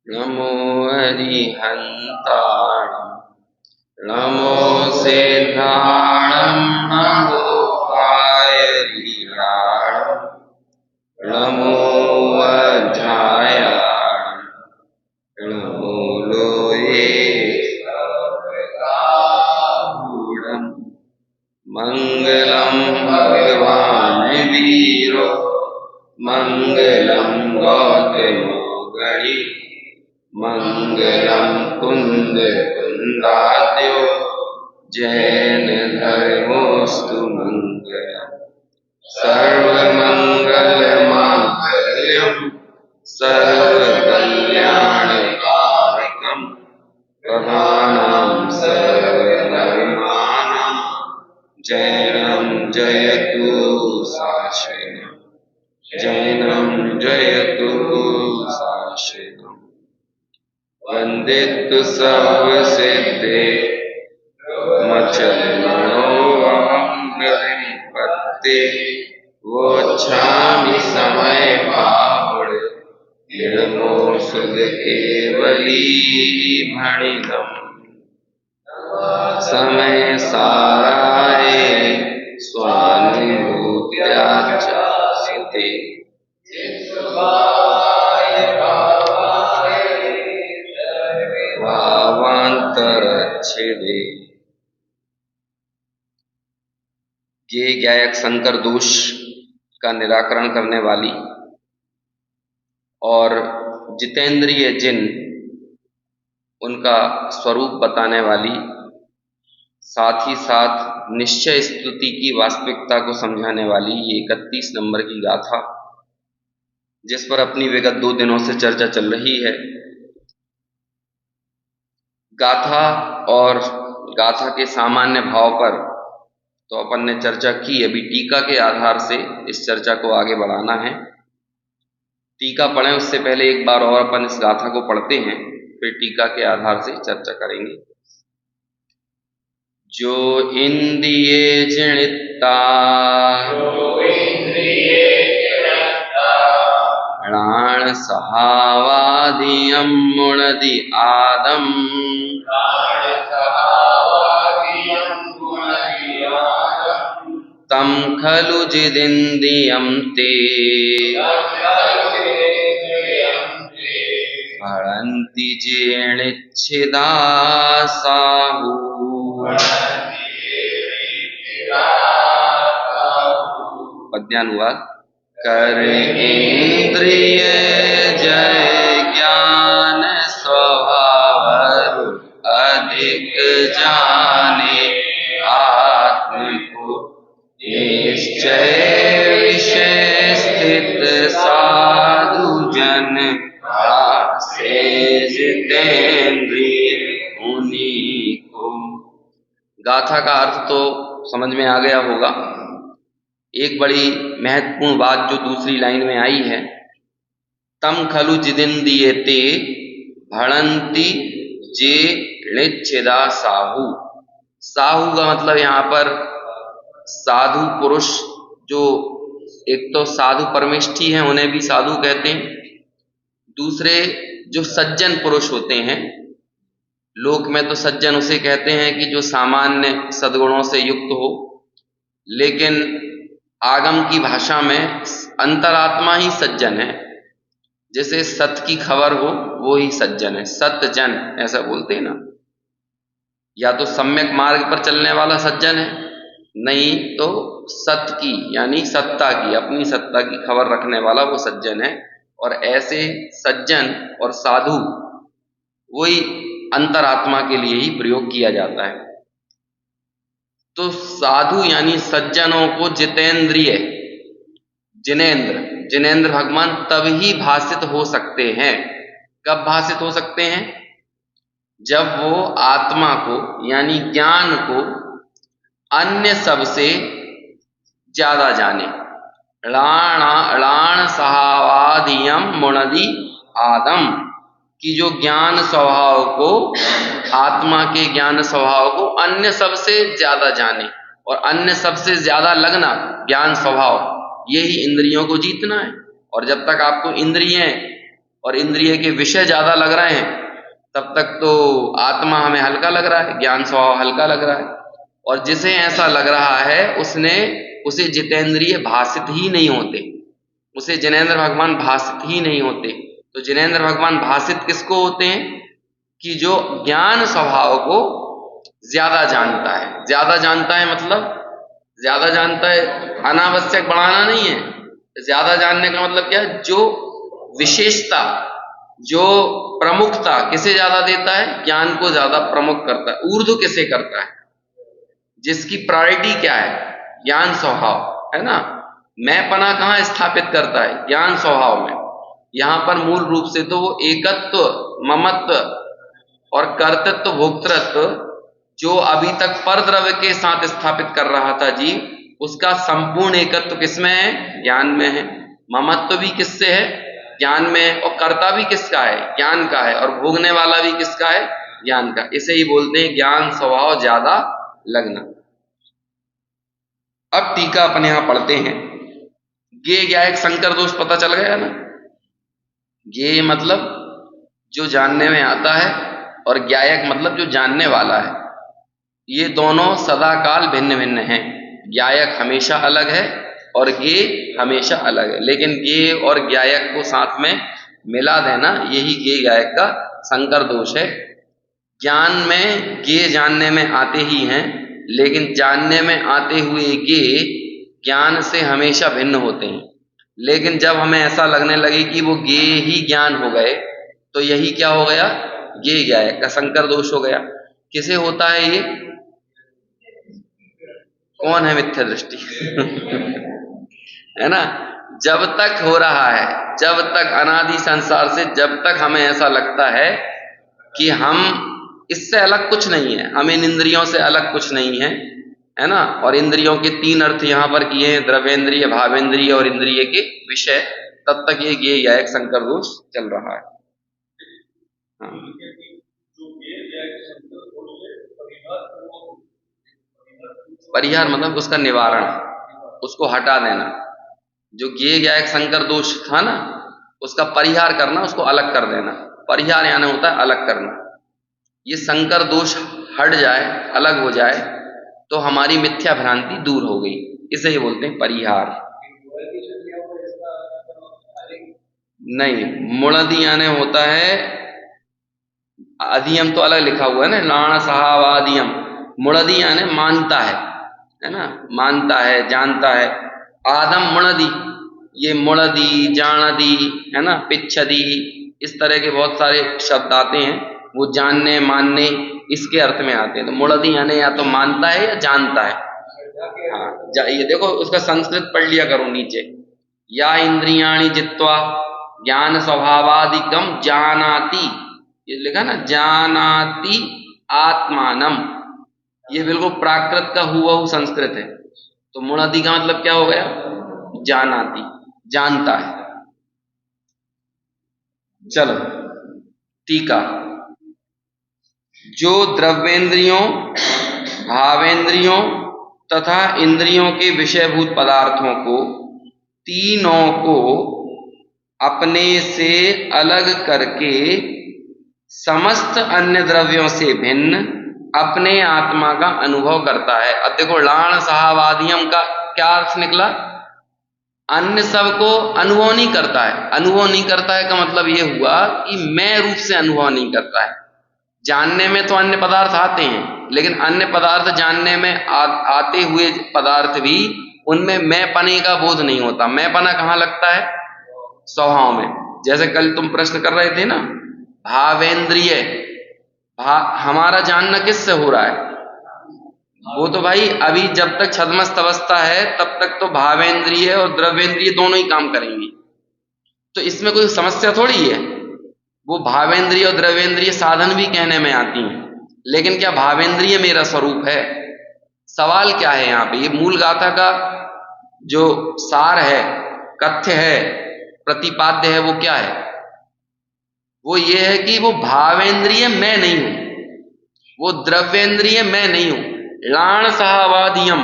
नमो अरिहन्ताणं नमो सिद्धाणं नमो आयरियाणं नमो अध्यायाणं नमो लोये सर्वकारूढं मङ्गलं भगवान् वीरो मङ्गलं गौतमो गणि मङ्गलं कुन्दकुन्दाद्यो जैन धर्मोऽस्तु मङ्गलम् सर्वमङ्गलमाङ्गल्यं सर्वकल्याणकारकं प्रधानं सर्वधर्माणां जैनं जयतु शासनम् जैनं जयतु शासनम् वन्दितु सर्वसिद्धे मचलमणोऽहङ्गरिपत्ते वोच्छामि समय पावड निर्मो सुध केवली भणितम् समय साराय स्वानुभूत्याचास्ते भावांतरच्छेदे। ये गायक संकर दोष का निराकरण करने वाली और जितेंद्रिय जिन उनका स्वरूप बताने वाली, साथ ही साथ निश्चय स्तुति की वास्तविकता को समझाने वाली ये 31 नंबर की गाथा, जिस पर अपनी विगत 2 दिनों से चर्चा चल रही है। गाथा और गाथा के सामान्य भाव पर तो अपन ने चर्चा की। अभी टीका के आधार से इस चर्चा को आगे बढ़ाना है। टीका पढ़ें उससे पहले एक बार और अपन इस गाथा को पढ़ते हैं, फिर टीका के आधार से चर्चा करेंगे। जो इंद्रिये जनिता प्राण सहावादियं मुणदि आदम तम खलु जिदिन्द्रियं ते भणन्ति जेणिच्छिदा साहु। पद्यानुवाद। कर इंद्रिय जय ज्ञान स्वभाव अधिक जाने आत्म को निश्चय विषय स्थित साधु जन से जितेंद्रिय उन्हीं को। गाथा का अर्थ तो समझ में आ गया होगा। एक बड़ी महत्वपूर्ण बात जो दूसरी लाइन में आई है, तम खलु जिदिन्द्रियते भणन्ति जे णिच्छिदा साहु। साहु का मतलब यहाँ पर साधु पुरुष, जो एक तो साधु परमेष्ठी हैं उन्हें भी साधु कहते हैं, दूसरे जो सज्जन पुरुष होते हैं, लोक में तो सज्जन उसे कहते हैं कि जो सामान्य सद्गुणों से युक्त हो, लेकिन आगम की भाषा में अंतरात्मा ही सज्जन है। जैसे सत्य की खबर हो वो ही सज्जन है, सत्यजन ऐसा बोलते हैं ना। या तो सम्यक मार्ग पर चलने वाला सज्जन है, नहीं तो सत्य की यानी सत्ता की, अपनी सत्ता की खबर रखने वाला वो सज्जन है। और ऐसे सज्जन और साधु वही अंतरात्मा के लिए ही प्रयोग किया जाता है। तो साधु यानी सज्जनों को जितेंद्रिय, जिनेंद्र भगवान तभी भाषित हो सकते हैं। कब भाषित हो सकते हैं? जब वो आत्मा को यानी ज्ञान को अन्य सबसे ज्यादा जाने। णाण सहावादियम मुणदि आदम की जो ज्ञान स्वभाव को, आत्मा के ज्ञान स्वभाव को अन्य सबसे ज्यादा जाने और अन्य सबसे ज्यादा लगना ज्ञान स्वभाव, यही इंद्रियों को जीतना है। और जब तक आपको इंद्रियां और इंद्रिय के विषय ज्यादा लग रहे हैं, तब तक तो आत्मा हमें हल्का लग रहा है, ज्ञान स्वभाव हल्का लग रहा है। और जिसे ऐसा लग रहा है उसे जितेंद्रिय भासित ही नहीं होते, उसे जिनेंद्र भगवान भासित ही नहीं होते। तो जिनेंद्र भगवान भासित किसको होते हैं कि जो ज्ञान स्वभाव को ज्यादा जानता है। ज्यादा जानता है मतलब ज्यादा जानता है अनावश्यक बढ़ाना नहीं है, ज्यादा जानने का मतलब क्या है, जो विशेषता जो प्रमुखता किसे ज्यादा देता है, ज्ञान को ज्यादा प्रमुख करता है। ऊर्ध्व किसे करता है, जिसकी प्रायोरिटी क्या है, ज्ञान स्वभाव है ना। मैंपना कहाँ स्थापित करता है, ज्ञान स्वभाव में। यहां पर मूल रूप से तो वो एकत्व, ममत्व और कर्तृत्व भोक्तृत्व जो अभी तक पर द्रव्य के साथ स्थापित कर रहा था जीव, उसका संपूर्ण एकत्व किसमें है, ज्ञान में है। ममत्व भी किससे है, ज्ञान में है। और कर्ता भी किसका है, ज्ञान का है। और भोगने वाला भी किसका है, ज्ञान का। इसे ही बोलते हैं ज्ञान स्वभाव ज्यादा लगना। अब टीका अपने यहां पढ़ते हैं। गे ज्ञायक संकर दोष पता चल गया ना। गे मतलब जो जानने में आता है और ज्ञायक मतलब जो जानने वाला है। ये दोनों सदा काल भिन्न भिन्न हैं। ज्ञायक हमेशा अलग है और गे हमेशा अलग है, लेकिन गे और ज्ञायक को साथ में मिला देना यही गे ज्ञायक का संकर दोष है। ज्ञान में गे जानने में आते ही हैं, लेकिन जानने में आते हुए गे ज्ञान से हमेशा भिन्न होते हैं। लेकिन जब हमें ऐसा लगने लगे कि वो गे ही ज्ञान हो गए, तो यही क्या हो गया, गे ज्ञायक का संकर दोष हो गया। किसे होता है ये, कौन है मिथ्या दृष्टि है ना। जब तक हो रहा है, जब तक अनादि संसार से जब तक हमें ऐसा लगता है कि हम इससे अलग कुछ नहीं है, हम इन इंद्रियों से अलग कुछ नहीं है ना। और इंद्रियों के तीन अर्थ यहां पर किए हैं, द्रव्येंद्रिय, भावेंद्रिय और इंद्रिय के विषय, तब तक ये गे ज्ञायक संकर दोष चल रहा है। हाँ। परिहार मतलब उसका निवारण, उसको हटा देना। जो गे ज्ञायक संकर दोष था ना, उसका परिहार करना, उसको अलग कर देना। परिहार यानी होता है अलग करना। ये संकर दोष हट जाए, अलग हो जाए, तो हमारी मिथ्या भ्रांति दूर हो गई। इसे ही बोलते हैं परिहार। नहीं, मुणदी यानी होता है, अधियम तो अलग लिखा हुआ है ना, लाण सहावादियम। मुणदी यानी मानता है ना, मानता है, जानता है। आदम मुणदी, ये मुणदी, जानदी है ना, पिच्छदी, इस तरह के बहुत सारे शब्द आते हैं, वो जानने मानने इसके अर्थ में आते हैं। तो मुणदी यानी या तो मानता है या जानता है। हाँ, ये देखो उसका संस्कृत पढ़ लिया करो नीचे, या इंद्रियाणि जित्वा ज्ञान स्वभावादिकम जानाति, ये लिखा ना, जानाति आत्मानम। ये बिल्कुल प्राकृत का हुआ संस्कृत है। तो मुणादि का मतलब क्या हो गया, जानाति, जानता है। चलो टीका। जो द्रव्येंद्रियों, भावेंद्रियों तथा इंद्रियों के विषयभूत पदार्थों को, तीनों को अपने से अलग करके समस्त अन्य द्रव्यों से भिन्न अपने आत्मा का अनुभव करता है। अब देखो, लाण सहावादियम का क्या अर्थ निकला, अन्य सब को अनुभव नहीं करता है। अनुभव नहीं करता है का मतलब ये हुआ कि मैं रूप से अनुभव नहीं करता है। जानने में तो अन्य पदार्थ आते हैं, लेकिन अन्य पदार्थ जानने में आते हुए पदार्थ भी, उनमें मैं पने का बोध नहीं होता। मैं पना कहाँ लगता है, स्वभाव में। जैसे कल तुम प्रश्न कर रहे थे ना, भावेंद्रिय, हमारा जानना किससे हो रहा है, वो तो भाई अभी जब तक छद्मस्त अवस्था है तब तक तो भावेंद्रिय और द्रव्येंद्रिय दोनों ही काम करेंगी, तो इसमें कोई समस्या थोड़ी है। वो भावेंद्रिय और द्रव्येंद्रिय साधन भी कहने में आती हैं, लेकिन क्या भावेंद्रिय मेरा स्वरूप है। सवाल क्या है यहाँ पे, ये मूल गाथा का जो सार है, कथ्य है, प्रतिपाद्य है, वो क्या है, वो ये है कि वो भावेंद्रिय मैं नहीं हूं, वो द्रव्येंद्रिय मैं नहीं हूं। लाण सहावादियम,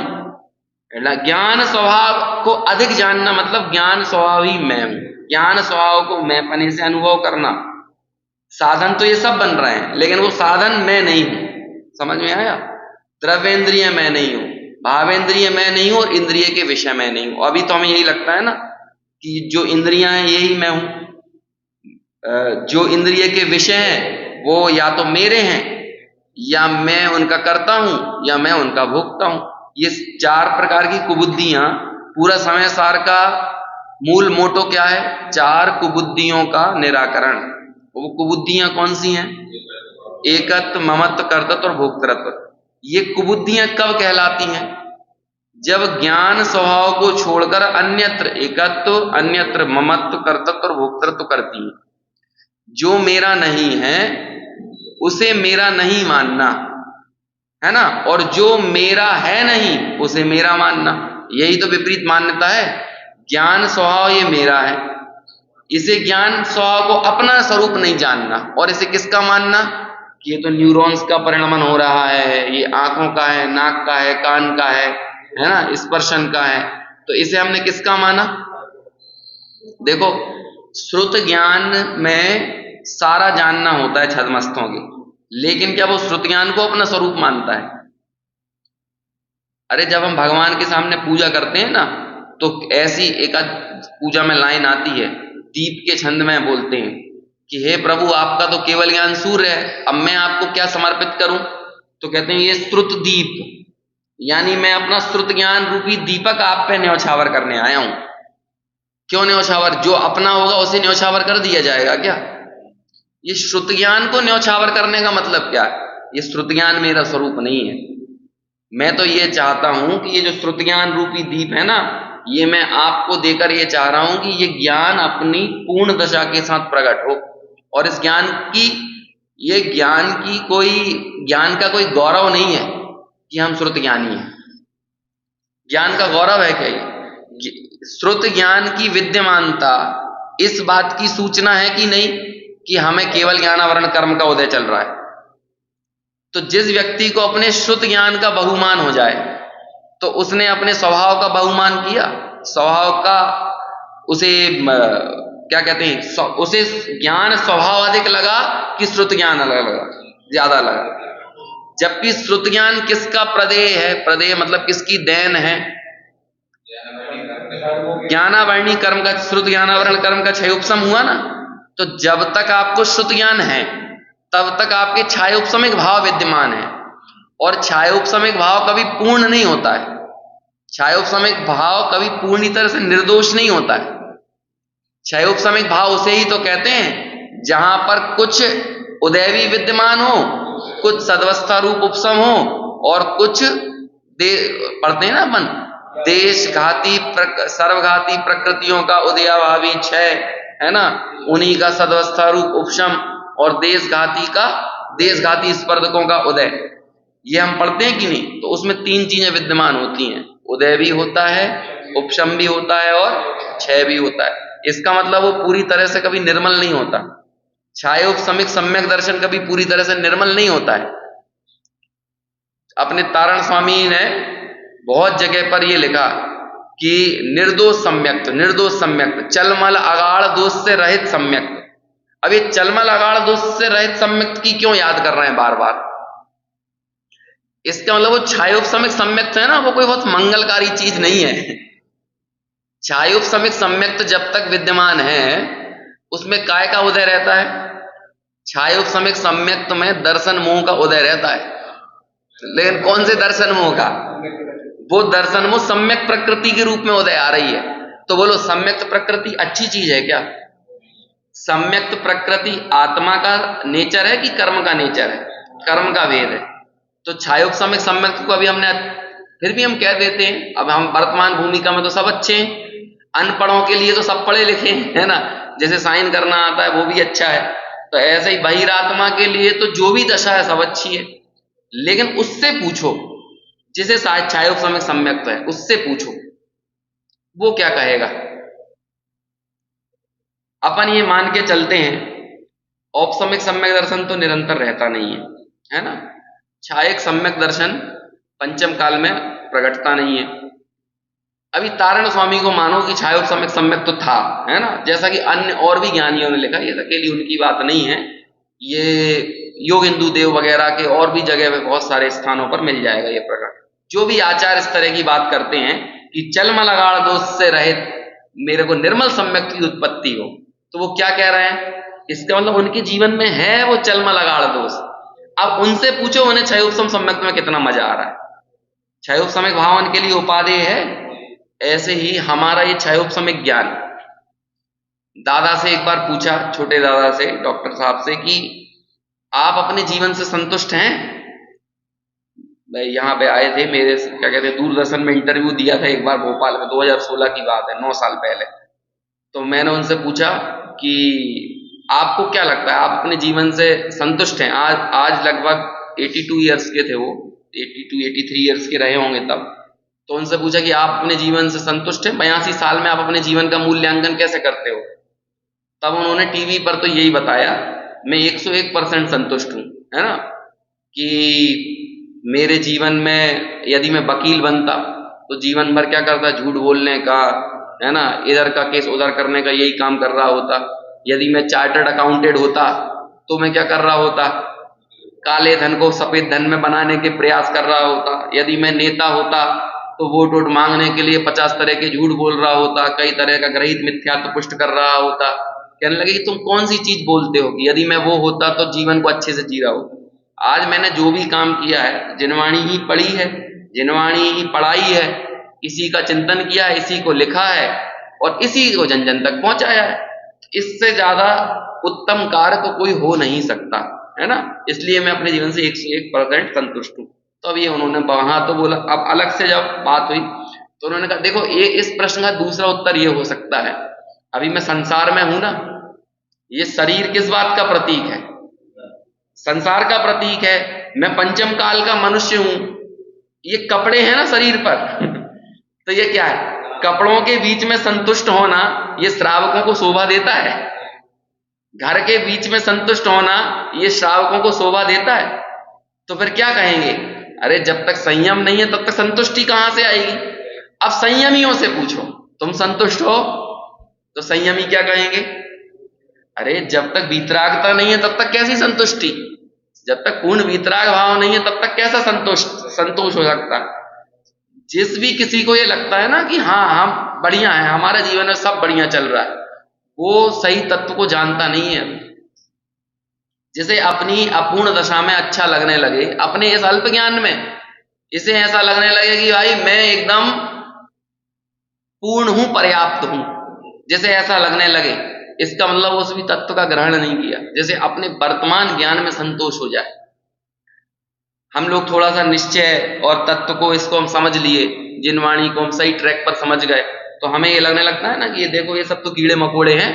ज्ञान स्वभाव को अधिक जानना मतलब ज्ञान स्वभाव ही मैं हूं, ज्ञान स्वभाव को मैं पने से अनुभव करना, साधन तो ये सब बन रहे हैं, लेकिन वो साधन मैं नहीं हूं। समझ में आया? द्रव्येंद्रिय मैं नहीं हूं, भावेंद्रिय मैं नहीं हूं, और इंद्रिय के विषय मैं नहीं हूं। अभी तो हमें यही लगता है ना कि जो इंद्रियां हैं यही मैं हूं, जो इंद्रिय के विषय हैं वो या तो मेरे हैं, या मैं उनका करता हूं, या मैं उनका भोगता हूं। ये 4 प्रकार की कुबुद्धियां, पूरा समय सार का मूल मोटो क्या है? 4 कुबुद्धियों का निराकरण। वो कुबुद्धियां कौन सी हैं? एकत्व, ममत्व, कर्तृत्व और भोक्तृत्व। ये कुबुद्धियां कब कहलाती हैं? जब ज्ञान स्वभाव को छोड़कर अन्यत्र एकत्व, अन्यत्र ममत्व, कर्तृत्व और भोक्तृत्व करती हैं। जो मेरा नहीं है उसे मेरा नहीं मानना, है ना, और जो मेरा है नहीं उसे मेरा मानना, यही तो विपरीत मान्यता है। ज्ञान स्वभाव ये मेरा है, इसे ज्ञान स्वभाव को अपना स्वरूप नहीं जानना, और इसे किसका मानना कि ये तो न्यूरॉन्स का परिणमन हो रहा है, ये आंखों का है, नाक का है, कान का है ना, स्पर्शन का है, तो इसे हमने किसका माना? देखो, श्रुत ज्ञान में सारा जानना होता है छद्मस्तों के, लेकिन क्या वो श्रुत ज्ञान को अपना स्वरूप मानता है? अरे जब हम भगवान के सामने पूजा करते हैं ना, तो ऐसी एक पूजा में लाइन आती है, दीप के छंद में बोलते हैं कि हे प्रभु आपका तो केवल ज्ञान सूर्य है, अब मैं आपको क्या समर्पित करूं? तो कहते हैं ये श्रुत दीप, यानी मैं अपना श्रुत ज्ञान रूपी दीपक आप पे न्यौछावर करने आया हूं। क्यों न्यौछावर? जो अपना होगा उसे न्यौछावर कर दिया जाएगा क्या? ये श्रुत ज्ञान को न्यौछावर करने का मतलब क्या है? ये श्रुत ज्ञान मेरा स्वरूप नहीं है। मैं तो ये चाहता हूं कि ये जो श्रुत ज्ञान रूपी दीप है ना, ये मैं आपको देकर ये चाह रहा हूं कि ये ज्ञान अपनी पूर्ण दशा के साथ प्रकट हो, और इस ज्ञान की, ये ज्ञान की कोई, ज्ञान का कोई गौरव नहीं है कि हम श्रुत ज्ञानी हैं। ज्ञान का गौरव है क्या? ये श्रुत ज्ञान की विद्यमानता इस बात की सूचना है कि नहीं कि हमें केवल ज्ञानावरण कर्म का उदय चल रहा है। तो जिस व्यक्ति को अपने श्रुत ज्ञान का बहुमान हो जाए, तो उसने अपने स्वभाव का बहुमान किया, स्वभाव का उसे क्या कहते हैं, उसे ज्ञान स्वभाव अधिक लगा कि श्रुत ज्ञान अलग लगा, ज्यादा लगा। जबकि श्रुत ज्ञान किसका प्रदेय है? प्रदेय मतलब किसकी देन है? ज्ञानावरणी कर्म का, श्रुत ज्ञानावरण कर्म का क्षय उपशम हुआ ना। तो जब तक आपको श्रुत ज्ञान है तब तक आपके छाय उपशमिक भाव विद्यमान है, और छाय उपशमिक भाव कभी पूर्ण नहीं होता है। छाय उपशमिक भाव कभी पूर्ण तरह से निर्दोष नहीं होता है। छाय उपशमिक भाव उसे ही तो कहते हैं जहां पर कुछ उदय भी विद्यमान हो, कुछ सदवस्था रूप उपशम हो, और कुछ पढ़ते हैं ना अपन, देशघाती सर्वघाती प्रकृतियों का उदयाभावी क्षय, है ना, उन्हीं का सदवस्था रूप उपशम, और देशघाती स्पर्धकों का उदय, ये हम पढ़ते हैं कि नहीं? तो उसमें 3 चीजें विद्यमान होती हैं, उदय भी होता है, उपशम भी होता है, और क्षय भी होता है। इसका मतलब वो पूरी तरह से कभी निर्मल नहीं होता। छाय उपशमिक सम्यक दर्शन कभी पूरी तरह से निर्मल नहीं होता है। अपने तारण स्वामी ने बहुत जगह पर ये लिखा कि निर्दोष सम्यक्त, निर्दोष सम्यक्त, चलमल अगाढ़ दोष से रहित सम्यक्त। अब ये चलमल अगाढ़ दोष से रहित सम्यक्त की क्यों याद कर रहे हैं बार बार? इसका मतलब वो छायोपशमिक सम्यक्त है ना, वो कोई बहुत मंगलकारी चीज नहीं है। छायोपशमिक सम्यक्त जब तक विद्यमान है उसमें काय का उदय रहता है? छायोपशमिक सम्यक्त में दर्शन मोह का उदय रहता है। लेकिन कौन से दर्शन मोह का? वो दर्शन मोह सम्यक प्रकृति के रूप में उदय आ रही है। तो बोलो, सम्यक्त प्रकृति अच्छी चीज है क्या? सम्यक्त प्रकृति आत्मा का नेचर है कि कर्म का नेचर है? कर्म का भेद है। तो छायोपशमिक सम्यक्त को अभी हमने, फिर भी हम कह देते हैं, अब हम वर्तमान भूमिका में तो सब अच्छे हैं, अनपढ़ों के लिए तो सब पढ़े लिखे हैं, है ना, जैसे साइन करना आता है वो भी अच्छा है। तो ऐसे ही बहिरात्मा के लिए तो जो भी दशा है सब अच्छी है। लेकिन उससे पूछो जिसे शायद छायोपशमिक सम्यक्त है, उससे पूछो वो क्या कहेगा। अपन ये मान के चलते हैं औपशमिक सम्यक दर्शन तो निरंतर रहता नहीं है, है ना। छायक सम्यक दर्शन पंचम काल में प्रकटता नहीं है। अभी तारण स्वामी को मानो कि छायोपसम्यक सम्यक तो था, है ना, जैसा कि अन्य और भी ज्ञानियों ने लिखा, ये अकेली उनकी बात नहीं है, ये योगेंदु देव वगैरह के और भी जगह पे बहुत सारे स्थानों पर मिल जाएगा ये प्रकरण। जो भी आचार्य इस तरह की बात करते हैं कि चलमलगाड़ दोष से रहित मेरे को निर्मल सम्यक की उत्पत्ति हो, तो वो क्या कह रहे हैं, इसका मतलब उनके जीवन में है वो चलमलगाड़ दोष। अब उनसे पूछो उन्हें छयोपसम सम्यक में कितना मजा आ रहा है। छयोपसमिक भाव उनके लिए उपादेय है। ऐसे ही हमारा ये छयोपसमिक ज्ञान, दादा से एक बार पूछा, छोटे दादा से, डॉक्टर साहब से, कि आप अपने जीवन से संतुष्ट हैं? भाई यहाँ पे आए थे, मेरे क्या कहते हैं दूरदर्शन में इंटरव्यू दिया था एक बार भोपाल में, 2016 की बात है, 9 साल पहले। तो मैंने उनसे पूछा कि आपको क्या लगता है, आप अपने जीवन से संतुष्ट हैं? आज लगभग 82 ईयर्स के थे वो, 82-83 ईयर्स के रहे होंगे तब। तो उनसे पूछा कि आप अपने जीवन से संतुष्ट हैं? 82 साल में आप अपने जीवन का मूल्यांकन कैसे करते हो? तब उन्होंने टीवी पर तो यही बताया, मैं 101% संतुष्ट हूं, है ना, कि मेरे जीवन में यदि मैं वकील बनता तो जीवन भर क्या करता, झूठ बोलने का, है ना, इधर का केस उधर करने का यही काम कर रहा होता। यदि मैं चार्टर्ड अकाउंटेंट होता तो मैं क्या कर रहा होता, काले धन को सफेद धन में बनाने के प्रयास कर रहा होता। यदि मैं नेता होता तो वोट मांगने के लिए 50 तरह के झूठ बोल रहा होता, कई तरह का ग्रहित मिथ्यात्व पुष्ट कर रहा होता। कहने लगे कि तुम कौन सी चीज बोलते हो कि यदि मैं वो होता तो जीवन को अच्छे से जी रहा होता। आज मैंने जो भी काम किया है, जिनवाणी ही पढ़ी है, जिनवाणी ही पढ़ाई है, इसी का चिंतन किया है, इसी को लिखा है और इसी को जन जन तक पहुंचाया है। इससे ज्यादा उत्तम कार्य तो कोई हो नहीं सकता, है ना। इसलिए मैं अपने जीवन से 101% संतुष्ट हूं। तो अब ये उन्होंने वहां तो बोला, अब अलग से जब बात हुई तो उन्होंने कहा देखो ये इस प्रश्न का दूसरा उत्तर ये हो सकता है, अभी मैं संसार में हूं ना, ये शरीर किस बात का प्रतीक है, संसार का प्रतीक है। मैं पंचम काल का मनुष्य हूं, ये कपड़े हैं ना शरीर पर तो ये क्या है, कपड़ों के बीच में संतुष्ट होना ये श्रावकों को शोभा देता है, घर के बीच में संतुष्ट होना ये श्रावकों को शोभा देता है। तो फिर क्या कहेंगे, अरे जब तक संयम नहीं है तब तक संतुष्टि कहां से आएगी। अब संयमियों से पूछो तुम संतुष्ट हो, तो संयमी क्या कहेंगे, अरे जब तक वीतरागता नहीं है तब तक कैसी संतुष्टि, जब तक पूर्ण वीतराग भाव नहीं है तब तक कैसा संतोष हो सकता। जिस भी किसी को ये लगता है ना कि हाँ हम बढ़िया है, हमारे जीवन में सब बढ़िया चल रहा है, वो सही तत्व को जानता नहीं है। जिसे अपनी अपूर्ण दशा में अच्छा लगने लगे, अपने इस अल्प ज्ञान में इसे ऐसा लगने लगे कि भाई मैं एकदम पूर्ण हूं, पर्याप्त हूं, जैसे ऐसा लगने लगे, इसका मतलब उस भी तत्व का ग्रहण नहीं किया। जैसे अपने वर्तमान ज्ञान में संतोष हो जाए, हम लोग थोड़ा सा निश्चय और तत्व को इसको हम समझ लिए, जिनवाणी को हम सही ट्रैक पर समझ गए, तो हमें ये लगने लगता है ना कि ये देखो ये सब तो कीड़े मकोड़े हैं,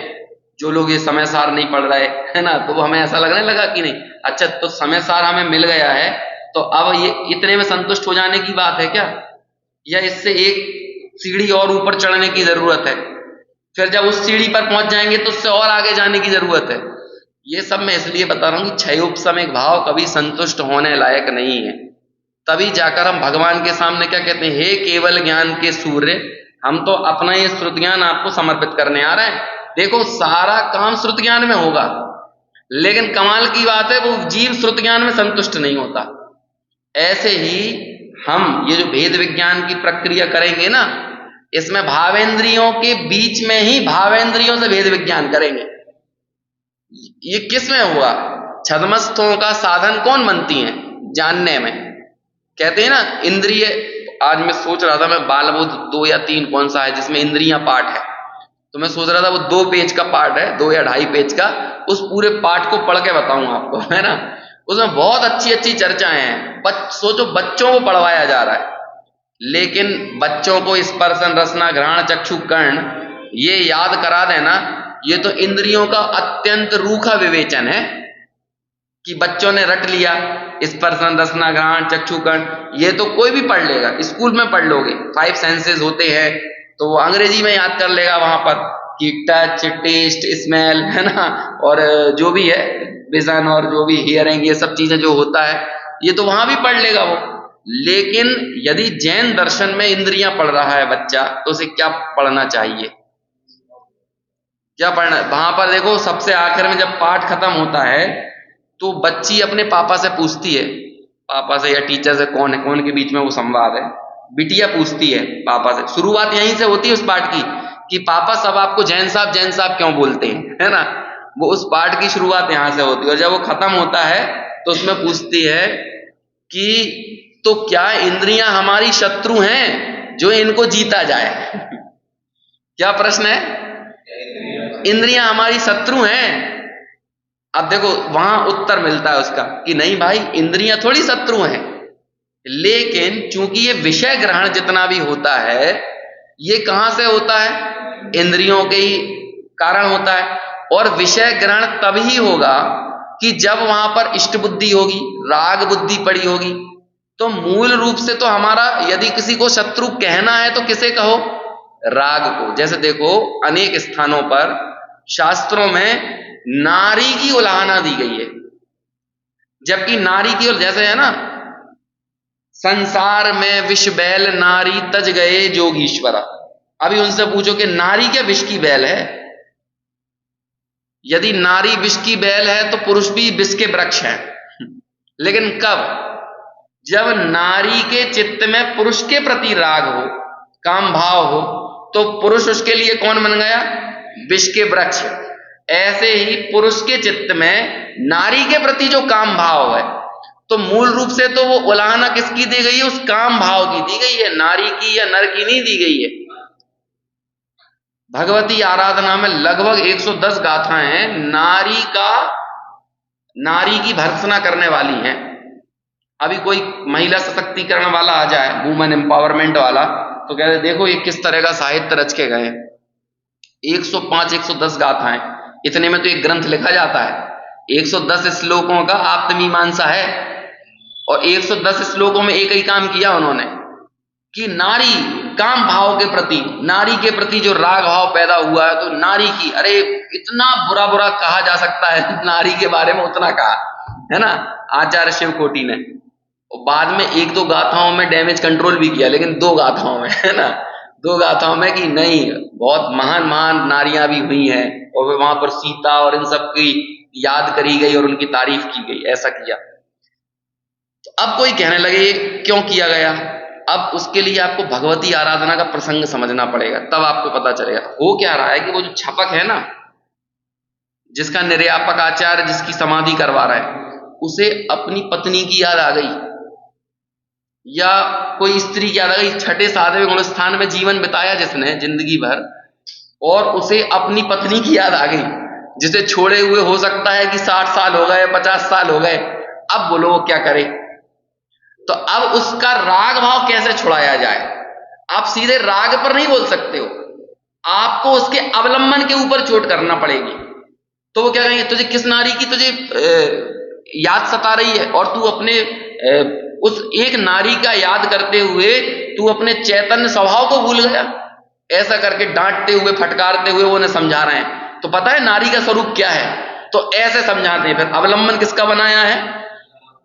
जो लोग ये समय सार नहीं पढ़ रहे, है ना। तो हमें ऐसा लगने लगा कि नहीं, अच्छा तो समय सार हमें मिल गया है, तो अब ये इतने में संतुष्ट हो जाने की बात है क्या, या इससे एक सीढ़ी और ऊपर चढ़ने की जरूरत है, फिर जब उस सीढ़ी पर पहुंच जाएंगे तो उससे और आगे जाने की जरूरत है। ये सब मैं इसलिए बता रहा हूं कि क्षयोपसमिक भाव कभी संतुष्ट होने लायक नहीं है। तभी जाकर हम भगवान के सामने क्या कहते हैं, हे केवल ज्ञान के सूर्य, हम तो अपना ये श्रुत ज्ञान आपको समर्पित करने आ रहे हैं। देखो सारा काम श्रुत ज्ञान में होगा, लेकिन कमाल की बात है वो जीव श्रुत ज्ञान में संतुष्ट नहीं होता। ऐसे ही हम ये जो भेद विज्ञान की प्रक्रिया करेंगे ना, इसमें भावेंद्रियों के बीच में ही भावेंद्रियों से भेद विज्ञान करेंगे। ये किस में हुआ, छद्मस्थों का साधन कौन बनती हैं जानने में, कहते हैं ना इंद्रिय। आज मैं सोच रहा था मैं बालबोध 2 या 3 कौन सा है जिसमें इंद्रियां पाठ है, तो मैं सोच रहा था वो 2 पेज का पाठ है, 2 या 2.5 पेज का, उस पूरे पाठ को पढ़ के बताऊं आपको, है ना। उसमें बहुत अच्छी अच्छी चर्चाएं हैं। सोचो बच्चों को पढ़वाया जा रहा है, लेकिन बच्चों को स्पर्शन रसना घ्राण चक्षु कर्ण ये याद करा देना, ये तो इंद्रियों का अत्यंत रूखा विवेचन है कि बच्चों ने रट लिया स्पर्शन रसना घ्राण चक्षु कर्ण, ये तो कोई भी पढ़ लेगा, स्कूल में पढ़ लोगे, 5 सेंसेस होते हैं, तो वो अंग्रेजी में याद कर लेगा वहां पर कि टच टेस्ट स्मेल, है ना, और जो भी है विजन और जो भी हियरिंग, ये सब चीजें जो होता है ये तो वहां भी पढ़ लेगा वो। लेकिन यदि जैन दर्शन में इंद्रियां पढ़ रहा है बच्चा, तो उसे क्या पढ़ना चाहिए? क्या पढ़ना? वहां पर देखो, सबसे आखिर में जब पाठ खत्म होता है तो बच्ची अपने पापा से पूछती है, पापा से या टीचर से, कौन है, कौन के बीच में वो संवाद है, बिटिया पूछती है पापा से। शुरुआत यहीं से होती है उस पाठ की कि पापा सब आपको जैन साहब क्यों बोलते हैं, है ना। वो उस पाठ की शुरुआत यहां से होती है, और जब वो खत्म होता है तो उसमें पूछती है कि तो क्या इंद्रियां हमारी शत्रु हैं जो इनको जीता जाए? क्या प्रश्न है? इंद्रियां हमारी शत्रु हैं? अब देखो वहां उत्तर मिलता है उसका कि नहीं भाई, इंद्रियां थोड़ी शत्रु हैं, लेकिन चूंकि ये विषय ग्रहण जितना भी होता है ये कहां से होता है? इंद्रियों के ही कारण होता है। और विषय ग्रहण तभी होगा कि जब वहां पर इष्ट बुद्धि होगी, राग बुद्धि पड़ी होगी। तो मूल रूप से तो हमारा, यदि किसी को शत्रु कहना है तो किसे कहो? राग को। जैसे देखो अनेक स्थानों पर शास्त्रों में नारी की उलाहना दी गई है, जबकि नारी की, जैसे है ना, संसार में विष बैल नारी तज गए जोगीश्वरा। अभी उनसे पूछो कि नारी क्या विष की बैल है? यदि नारी विष की बैल है तो पुरुष भी विष के वृक्ष हैं। लेकिन कब? जब नारी के चित्त में पुरुष के प्रति राग हो, काम भाव हो, तो पुरुष उसके लिए कौन बन गया? विष के वृक्ष। ऐसे ही पुरुष के चित्त में नारी के प्रति जो काम भाव है, तो मूल रूप से तो वो उलाहना किसकी दी गई है? उस काम भाव की दी गई है, नारी की या नर की नहीं दी गई है। भगवती आराधना में लगभग 110 गाथाएं हैं नारी की भर्त्सना करने वाली हैं। अभी कोई महिला सशक्तिकरण वाला आ जाए, वुमेन एम्पावरमेंट वाला, तो कहते देखो ये किस तरह का साहित्य रच के गए। 105 110 गाथाएं, इतने में तो एक ग्रंथ लिखा जाता है। 110 श्लोकों का आत्मीमांसा है, और 110 श्लोकों में एक ही काम किया उन्होंने कि नारी काम भाव के प्रति, नारी के प्रति जो राग भाव पैदा हुआ है, तो नारी की, अरे इतना बुरा बुरा कहा जा सकता है नारी के बारे में, उतना कहा है ना आचार्य शिव कोटि ने। और बाद में एक दो गाथाओं में डैमेज कंट्रोल भी किया, लेकिन दो गाथाओं में, है ना, दो गाथाओं में कि नहीं, बहुत महान महान नारियां भी हुई हैं, और वहां पर सीता और इन सब की याद करी गई और उनकी तारीफ की गई, ऐसा किया। तो अब कोई कहने लगे क्यों किया गया? अब उसके लिए आपको भगवती आराधना का प्रसंग समझना पड़ेगा, तब आपको पता चलेगा। हो क्या रहा है कि वो जो छपक है ना, जिसका निर्यापक आचार्य जिसकी समाधि करवा रहा है, उसे अपनी पत्नी की याद आ गई, या कोई स्त्री की याद आ गई। छठे सातवें गुणस्थान में जीवन बिताया जिसने जिंदगी भर, और उसे अपनी पत्नी की याद आ गई, जिसे छोड़े हुए हो सकता है कि 60 साल हो गए, 50 साल हो गए। अब बोलो वो क्या करे? तो अब उसका राग भाव कैसे छुड़ाया जाए? आप सीधे राग पर नहीं बोल सकते हो, आपको उसके अवलंबन के ऊपर चोट करना पड़ेगी। तो वो क्या कहेंगे, तुझे किस नारी की तुझे याद सता रही है, और तू अपने उस एक नारी का याद करते हुए तू अपने चैतन्य स्वभाव को भूल गया? ऐसा करके डांटते हुए, फटकारते हुए वो उन्हें समझा रहे हैं। तो पता है नारी का स्वरूप क्या है, तो ऐसे समझाते हैं। फिर अवलंबन किसका बनाया है?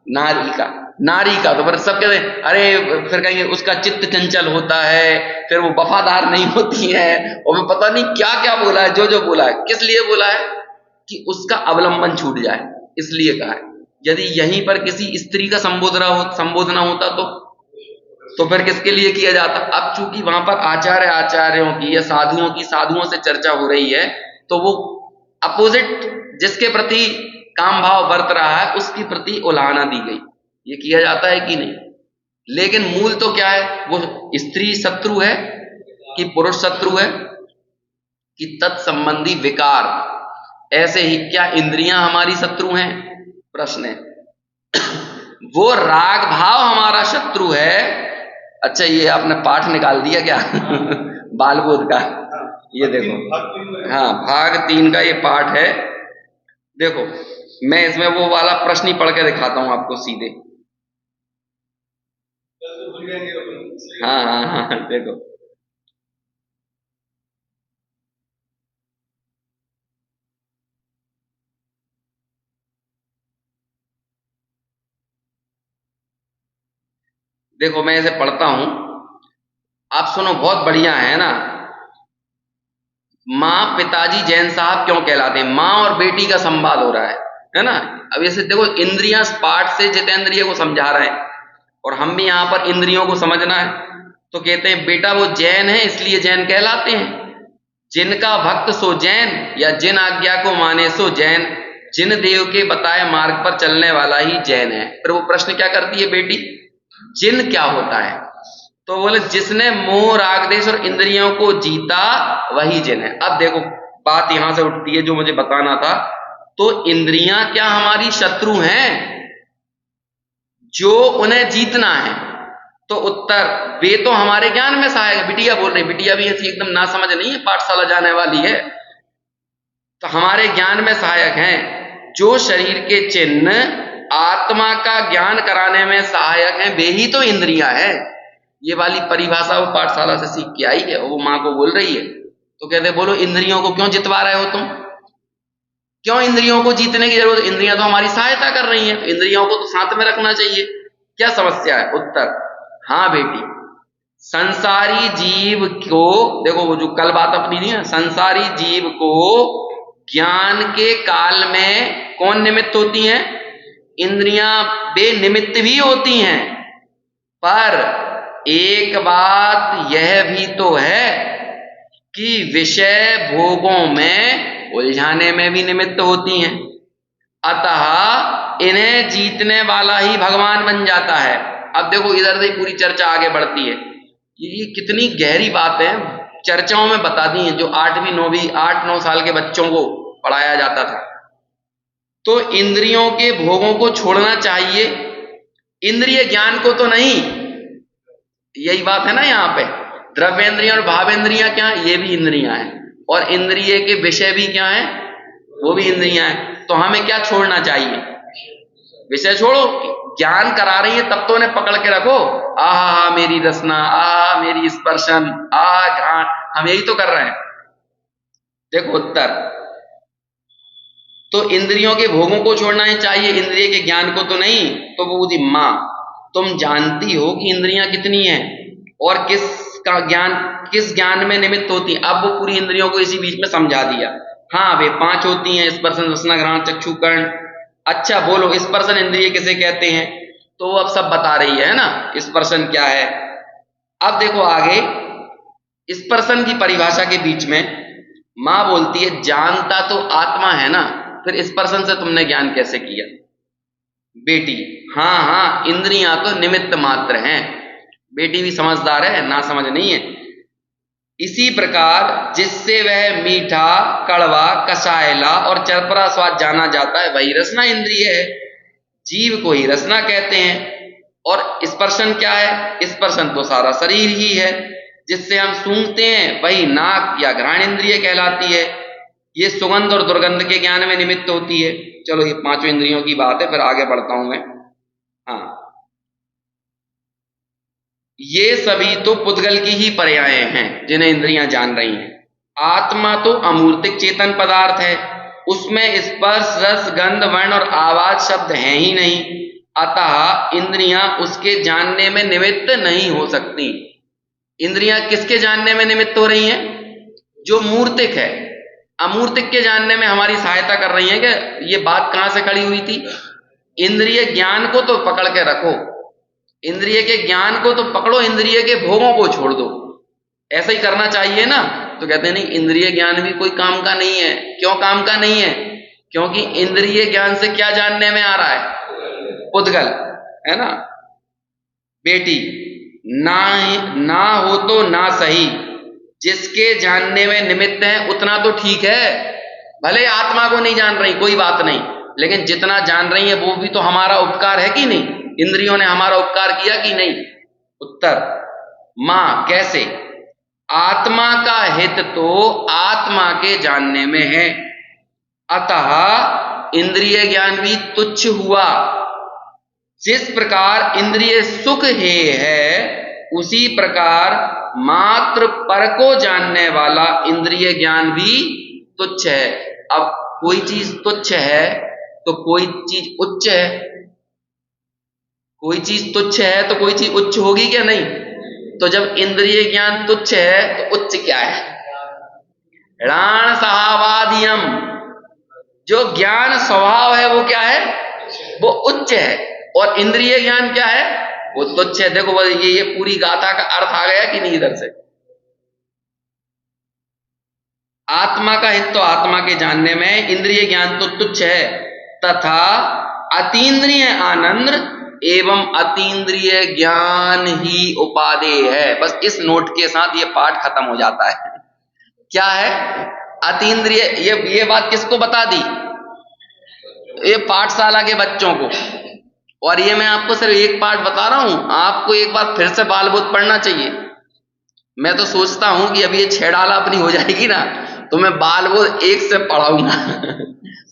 नारी का। नारी का तो फिर सब कहते हैं, अरे फिर कहेंगे उसका चित्त चंचल होता है, फिर वो वफादार नहीं होती है, और मैं पता नहीं क्या क्या बोला है, जो जो बोला है। किस लिए बोला है? कि उसका अवलंबन छूट जाए, इसलिए कहा है। यदि यहीं पर किसी स्त्री का संबोधना होता तो फिर किसके लिए किया जाता? अब चूंकि वहां पर आचार्यों की या साधुओं से चर्चा हो रही है, तो वो अपोजिट जिसके प्रति काम भाव बरत रहा है उसकी प्रति उलाहना दी गई। ये किया जाता है कि नहीं? लेकिन मूल तो क्या है? वो स्त्री शत्रु है कि पुरुष शत्रु है, कि तत्संबंधी विकार। ऐसे ही क्या इंद्रियां हमारी शत्रु हैं? प्रश्न है। वो राग भाव हमारा शत्रु है। अच्छा, ये आपने पाठ निकाल दिया क्या? बालबोध का, ये देखो, हाँ भाग 3 का ये पाठ है। देखो मैं इसमें वो वाला प्रश्न ही पढ़ के दिखाता हूं आपको सीधे। हाँ हाँ हाँ, देखो देखो मैं इसे पढ़ता हूं, आप सुनो, बहुत बढ़िया है ना। माँ पिताजी जैन साहब क्यों कहलाते हैं? माँ और बेटी का संवाद हो रहा है ना। अब ऐसे देखो, इंद्रियां पाठ से जितेंद्रिय को समझा रहे हैं, और हम भी यहां पर इंद्रियों को समझना है। तो कहते हैं बेटा वो जैन है इसलिए जैन कहलाते हैं। जिनका भक्त सो जैन, या जिन आज्ञा को माने सो जैन, जिन देव के बताए मार्ग पर चलने वाला ही जैन है। फिर वो प्रश्न क्या करती है बेटी, जिन क्या होता है? तो बोले जिसने मोह राग देश और इंद्रियों को जीता वही जिन है। अब देखो बात यहां से उठती है जो मुझे बताना था। तो इंद्रियां क्या हमारी शत्रु हैं जो उन्हें जीतना है? तो उत्तर, वे तो हमारे ज्ञान में सहायक है। बिटिया बोल रही, बिटिया भी ऐसी एकदम ना समझ नहीं है, पाठशाला जाने वाली है। तो हमारे ज्ञान में सहायक हैं। जो शरीर के चिन्ह आत्मा का ज्ञान कराने में सहायक हैं वे ही तो इंद्रियां हैं। ये वाली परिभाषा वो पाठशाला से सीख के आई है, वो माँ को बोल रही है। तो कहते बोलो इंद्रियों को क्यों जितवा रहे हो तुम? क्यों इंद्रियों को जीतने की जरूरत? इंद्रियां तो हमारी सहायता कर रही हैं, तो इंद्रियों को तो साथ में रखना चाहिए। क्या समस्या है? उत्तर, हाँ बेटी, संसारी जीव को, देखो वो जो कल बात अपनी नहीं है, संसारी जीव को ज्ञान के काल में कौन निमित्त होती हैं? इंद्रियां बेनिमित्त भी होती हैं। पर एक बात यह भी तो है कि विषय भोगों में उलझाने में भी निमित्त होती हैं। अतः इन्हें जीतने वाला ही भगवान बन जाता है। अब देखो इधर से पूरी चर्चा आगे बढ़ती है। ये कितनी गहरी बात है, चर्चाओं में बता दी है, जो 8वीं 9वीं 8-9 साल के बच्चों को पढ़ाया जाता था। तो इंद्रियों के भोगों को छोड़ना चाहिए, इंद्रिय ज्ञान को तो नहीं। यही बात है ना यहाँ पे। द्रव्येंद्रियां और भावेंद्रियां क्या है? ये भी इंद्रियां हैं। और इंद्रिय के विषय भी क्या है? वो भी इंद्रियां हैं। तो हमें क्या छोड़ना चाहिए? विषय छोड़ो, ज्ञान करा रही है तब तो उन्हें पकड़ के रखो। आहा मेरी रसना, आहा मेरी स्पर्शन, आहा घ्राण, हम यही तो कर रहे हैं। देखो उत्तर, तो इंद्रियों के भोगों को छोड़ना ही चाहिए, इंद्रिय के ज्ञान को तो नहीं। तो वो बोली माँ तुम जानती हो कि इंद्रियां कितनी हैं और किस ज्ञान में निमित्त होती। अब वो पूरी इंद्रियों को इसी बीच में समझा दिया। हाँ वे 5 होती हैं, स्पर्शन रसना घ्राण चक्षु कर्ण। अच्छा बोलो स्पर्शन इंद्रिय किसे कहते हैं? तो वो अब सब बता रही है ना स्पर्शन क्या है। अब देखो आगे स्पर्शन की परिभाषा के बीच में मां बोलती है जानता तो आत्मा है ना, फिर स्पर्शन से तुमने ज्ञान कैसे किया? बेटी हाँ हाँ इंद्रियां तो निमित्त मात्र हैं। बेटी भी समझदार है, ना समझ नहीं है। इसी प्रकार जिससे वह मीठा कड़वा कसायला और चरपरा स्वाद जाना जाता है वही रसना इंद्रिय है। जीव को ही रसना कहते हैं। और स्पर्शन क्या है? स्पर्शन तो सारा शरीर ही है। जिससे हम सूंघते हैं वही नाक या घ्राण इंद्रिय कहलाती है। ये सुगंध और दुर्गंध के ज्ञान में निमित्त होती है। चलो ये 5 इंद्रियों की बात है, फिर आगे बढ़ता हूं मैं। हाँ ये सभी तो पुद्गल की ही पर्याय हैं जिन्हें इंद्रियां जान रही हैं। आत्मा तो अमूर्तिक चेतन पदार्थ है, उसमें स्पर्श रस गंध वर्ण और आवाज शब्द हैं ही नहीं। अतः इंद्रियां उसके जानने में निमित्त नहीं हो सकती। इंद्रियां किसके जानने में निमित्त हो रही हैं? जो मूर्तिक है। अमूर्तिक के जानने में हमारी सहायता कर रही है। कि ये बात कहां से खड़ी हुई थी? इंद्रिय ज्ञान को तो पकड़ के रखो, इंद्रिय के ज्ञान को तो पकड़ो, इंद्रिय के भोगों को छोड़ दो। ऐसा ही करना चाहिए ना। तो कहते हैं नहीं इंद्रिय ज्ञान भी कोई काम का नहीं है। क्यों काम का नहीं है? क्योंकि इंद्रिय ज्ञान से क्या जानने में आ रहा है? पुद्गल, है ना। बेटी ना हो तो ना सही, जिसके जानने में निमित्त है उतना तो ठीक है। भले आत्मा को नहीं जान रही कोई बात नहीं, लेकिन जितना जान रही है वो भी तो हमारा उपकार है कि नहीं? इंद्रियों ने हमारा उपकार किया कि नहीं? उत्तर, मां कैसे? आत्मा का हित तो आत्मा के जानने में है। अतः इंद्रिय ज्ञान भी तुच्छ हुआ। जिस प्रकार इंद्रिय सुख हेय है उसी प्रकार मात्र पर को जानने वाला इंद्रिय ज्ञान भी तुच्छ है। अब कोई चीज तुच्छ है तो कोई चीज उच्च है। कोई चीज तुच्छ है तो कोई चीज उच्च होगी क्या? नहीं। तो जब इंद्रिय ज्ञान तुच्छ है तो उच्च क्या है? ऋण सहावादियम, जो ज्ञान स्वभाव है वो क्या है? वो उच्च है। और इंद्रिय ज्ञान क्या है? वो तुच्छ है। देखो ये पूरी गाथा का अर्थ आ गया कि नहीं इधर से? आत्मा का हित तो आत्मा के जानने में, इंद्रिय ज्ञान तो तुच्छ है, तथा अतीन्द्रिय आनंद एवं अतीन्द्रिय ज्ञान ही उपादेय है। बस इस नोट के साथ ये पाठ खत्म हो जाता है। क्या है? अतीन्द्रिय। ये बात किसको बता दी? ये पाठशाला के बच्चों को। और ये मैं आपको सिर्फ एक पाठ बता रहा हूं, आपको एक बार फिर से बालबोध पढ़ना चाहिए। मैं तो सोचता हूं कि अभी ये छेड़ाला अपनी हो जाएगी ना तो मैं बालबोध एक से पढ़ाऊंगा।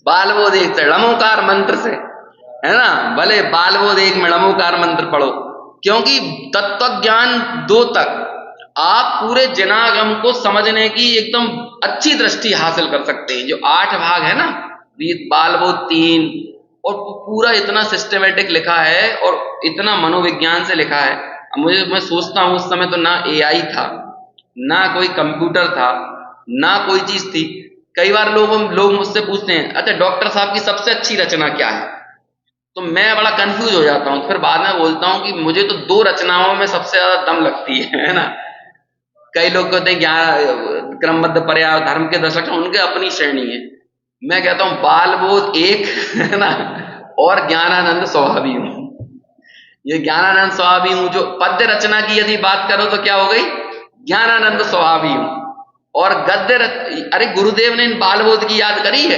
बालबोध एक से, णमोकार मंत्र से, है ना? भले बालबोध एक में णमोकार मंत्र पढ़ो, क्योंकि तत्व ज्ञान 2 तक आप पूरे जनागम को समझने की एकदम अच्छी दृष्टि हासिल कर सकते हैं। जो 8 भाग है ना, बालबोध 3, और पूरा इतना सिस्टमेटिक लिखा है और इतना मनोविज्ञान से लिखा है। मैं सोचता हूं उस समय तो ना एआई था, ना कोई कंप्यूटर था, ना कोई चीज थी। कई बार लोग मुझसे पूछते हैं, अच्छा डॉक्टर साहब की सबसे अच्छी रचना क्या है? तो मैं बड़ा कंफ्यूज हो जाता हूं। फिर बाद में बोलता हूं कि मुझे तो 2 रचनाओं में सबसे ज्यादा दम लगती है ना। कई लोग कहते हैं ज्ञान क्रमबद्ध पर्याय धर्म के 10 लक्षण, उनके अपनी श्रेणी है। मैं कहता हूं बालबोध 1 है ना, और ज्ञानानंद स्वभावी हूं। ये ज्ञानानंद स्वभावी हूं, जो पद्य रचना की यदि बात करो तो क्या हो गई? ज्ञानानंद स्वभावी हूं। और अरे गुरुदेव ने इन बालबोध की याद करी है?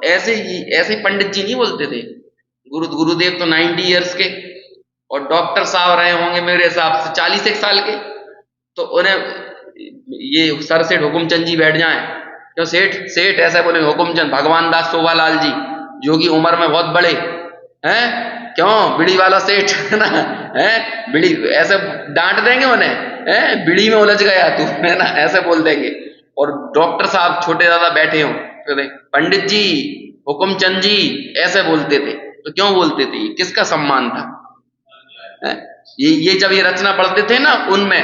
ऐसे पंडित जी नहीं बोलते थे। गुरुदेव तो 90 इयर्स के, और डॉक्टर साहब रहे होंगे मेरे हिसाब से 41 साल के। तो उन्हें ये सर सेठ हुकुमचंद जी बैठ जाएं, तो सेठ ऐसा बोले, हुकुमचंद भगवान दास शोभालाल जी, जो कि उम्र में बहुत बड़े हैं, क्यों बीड़ी वाला सेठ, है ना, है बीड़ी, ऐसे डांट देंगे उन्हें, है बीड़ी में उलझ गया तू, है ना, ऐसे बोल देंगे। और डॉक्टर साहब छोटे दादा बैठे हो, पंडित जी, हुकुमचंद जी, ऐसे बोलते थे। तो क्यों बोलते थे? किसका सम्मान था? ये जब ये रचना पढ़ते थे ना, उनमें